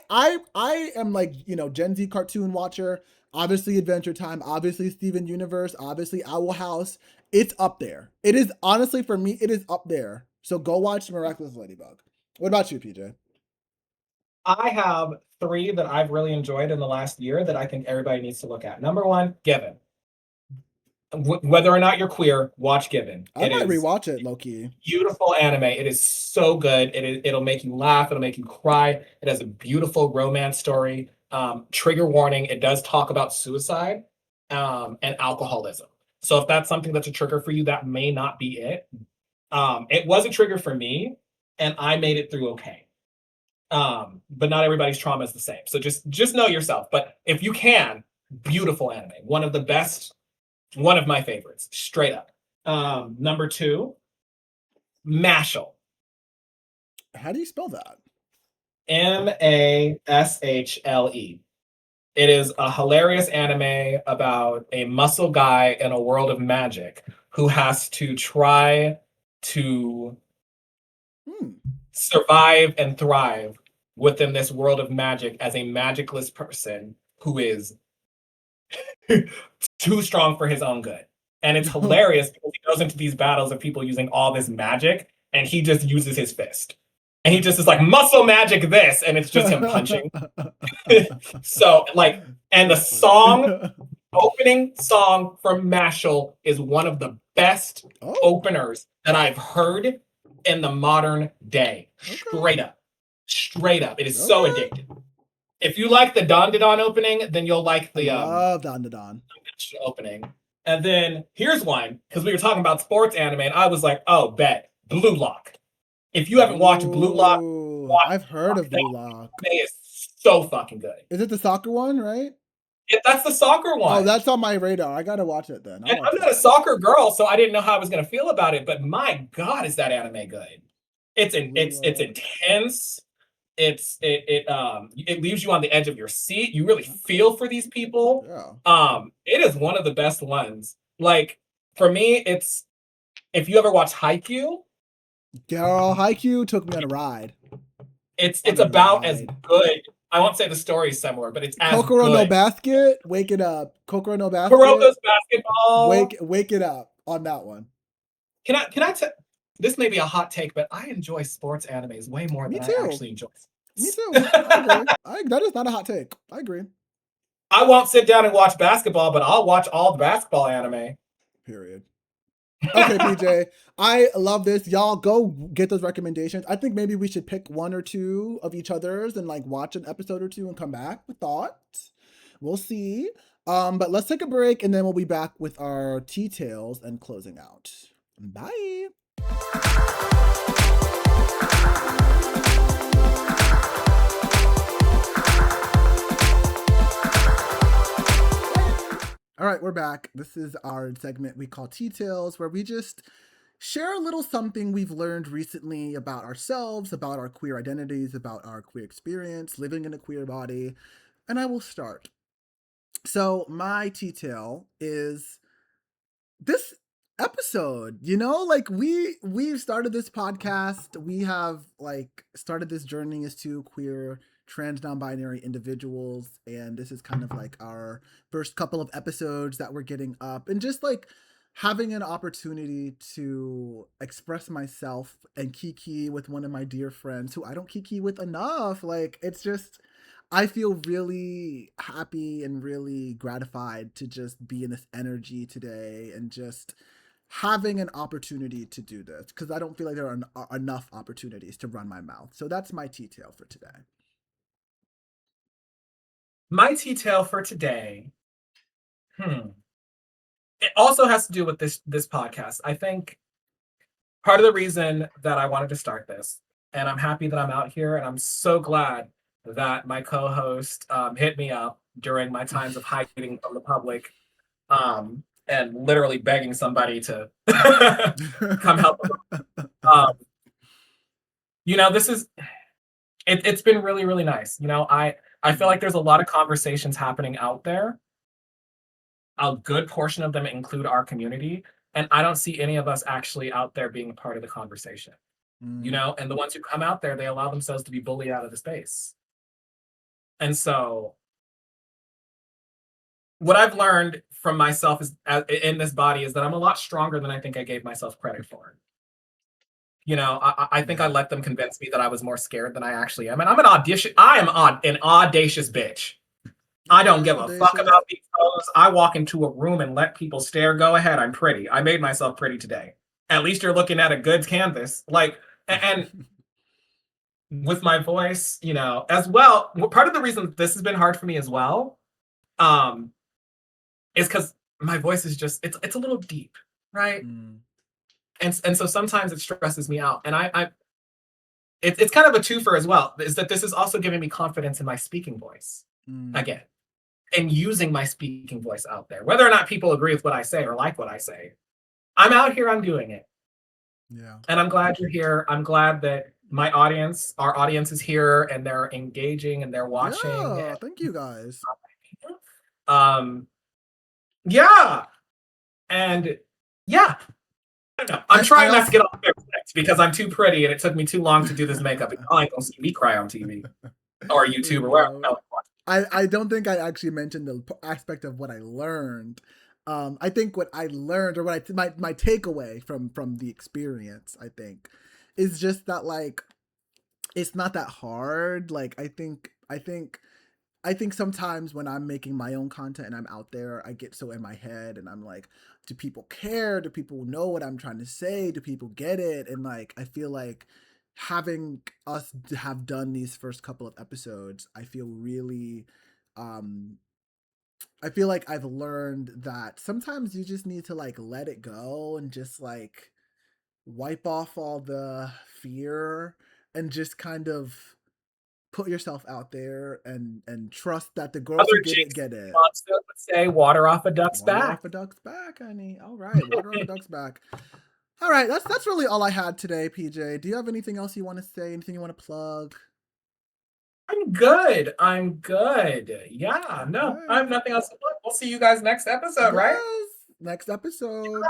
am like, Gen Z cartoon watcher, obviously Adventure Time, obviously Steven Universe, obviously Owl House. It's up there. It is honestly for me, it is up there. So go watch Miraculous Ladybug. What about you, PJ? I have 3 that I've really enjoyed in the last year that I think everybody needs to look at. Number 1, Given. Whether or not you're queer, watch Given. I It might is rewatch it, Loki. beautiful anime. It is so good. It'll make you laugh. It'll make you cry. It has a beautiful romance story. Trigger warning: it does talk about suicide and alcoholism. So if that's something that's a trigger for you, that may not be it. It was a trigger for me, and I made it through okay. But not everybody's trauma is the same. So just know yourself. But if you can, beautiful anime. One of the best. One of my favorites, straight up. Number 2, Mashal. How do you spell that? Mashle. It is a hilarious anime about a muscle guy in a world of magic who has to try to survive and thrive within this world of magic as a magicless person who is too strong for his own good. And it's hilarious because he goes into these battles of people using all this magic and he just uses his fist. And he just is like, muscle magic this, and it's just him punching. So, like, and the opening song from Mashal is one of the best openers that I've heard in the modern day. Straight up. It is so addictive. If you like the Don Didon opening, then you'll like the love Don Didon opening. And then here's one, because we were talking about sports anime, and I was like, oh, bet. Blue Lock. If you haven't watched Blue Lock, I've heard of Blue Lock. It is so fucking good. Is it the soccer one, right? That's the soccer one. Oh, that's on my radar. I gotta watch it then. I'm not a soccer girl, so I didn't know how I was gonna feel about it. But my God, is that anime good? It's intense. It leaves you on the edge of your seat. You really feel for these people. Yeah. It is one of the best ones. Like for me, it's if you ever watch Haikyuu. Girl, Haikyuu took me on a ride. It's about as good I won't say the story's similar, but it's as Kokoro no good. Basket, wake it up. Kokoro no Basket, Kuroko's basketball. wake it up on that one. Can I tell? This may be a hot take, but I enjoy sports animes way more Me than I too. actually enjoy. Me too. I agree. That is not a hot take. I agree. I won't sit down and watch basketball, but I'll watch all the basketball anime. Period. Okay, PJ, I love this. Y'all go get those recommendations. I think maybe we should pick one or two of each other's and like watch an episode or two and come back with thoughts. We'll see. But let's take a break and then we'll be back with our tea tales and closing out. Bye. All right, we're back. This is our segment we call Tea Tales, where we just share a little something we've learned recently about ourselves, about our queer identities, about our queer experience, living in a queer body. And I will start. So, my tea tale is this episode. Like we've started this podcast. We have like started this journey as two queer trans non-binary individuals, and this is kind of like our first couple of episodes that we're getting up, and just like having an opportunity to express myself and kiki with one of my dear friends who I don't kiki with enough. Like it's just, I feel really happy and really gratified to just be in this energy today and just having an opportunity to do this, because I don't feel like there are enough opportunities to run my mouth. So that's my tea tale for today. My tea tale for today. It also has to do with this podcast. I think part of the reason that I wanted to start this, and I'm happy that I'm out here, and I'm so glad that my co-host hit me up during my times of hiding from the public, and literally begging somebody to come help them. This is it's been really, really nice. I feel like there's a lot of conversations happening out there. A good portion of them include our community, and I don't see any of us actually out there being a part of the conversation. And the ones who come out there, they allow themselves to be bullied out of the space. And so what I've learned from myself in this body is that I'm a lot stronger than I think I gave myself credit for. I think I let them convince me that I was more scared than I actually am. And I am an audacious bitch. I don't give a fuck about these clothes. I walk into a room and let people stare. Go ahead. I'm pretty. I made myself pretty today. At least you're looking at a good canvas. And with my voice, as well, part of the reason this has been hard for me as well, is because my voice is just, it's a little deep, right? And so sometimes it stresses me out. And it's kind of a twofer as well, is that this is also giving me confidence in my speaking voice again, and using my speaking voice out there. Whether or not people agree with what I say or like what I say, I'm out here, I'm doing it. Yeah. And I'm glad you're here. I'm glad that our audience is here, and they're engaging and they're watching. Yeah, thank you guys. Yeah. And yeah. I don't know. I'm trying not to get off their text because I'm too pretty and it took me too long to do this makeup. I ain't gonna see me cry on TV or YouTube or wherever. I don't think I actually mentioned the aspect of what I learned. I think what I learned, or what my takeaway from the experience, I think, is just that like it's not that hard. Like I think sometimes when I'm making my own content and I'm out there, I get so in my head and I'm like, do people care? Do people know what I'm trying to say? Do people get it? And like, I feel like having us have done these first couple of episodes, I feel really, I feel like I've learned that sometimes you just need to like let it go and just like wipe off all the fear and just kind of put yourself out there and trust that the girls who get it get it. Would say water off a duck's back. Water off a duck's back, honey. All right, water off a duck's back. All right, that's really all I had today, PJ. Do you have anything else you want to say? Anything you want to plug? I'm good. Yeah, no, I have nothing else to plug. We'll see you guys next episode, right? Next episode.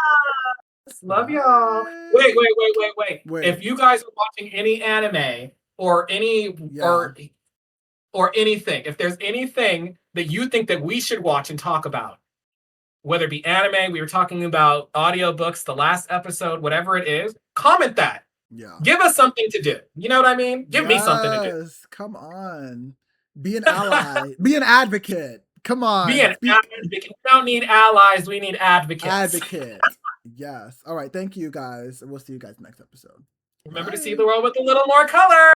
Love y'all. Wait. If you guys are watching any anime or any or anything. If there's anything that you think that we should watch and talk about, whether it be anime, we were talking about audiobooks, the last episode, whatever it is, comment that. Yeah. Give us something to do. You know what I mean? Give me something to do. Yes, come on. Be an ally. Be an advocate. Come on. Be an advocate. We don't need allies. We need advocates. Advocate. Yes. All right. Thank you guys. And we'll see you guys next episode. Remember Bye. to see the world with a little more color.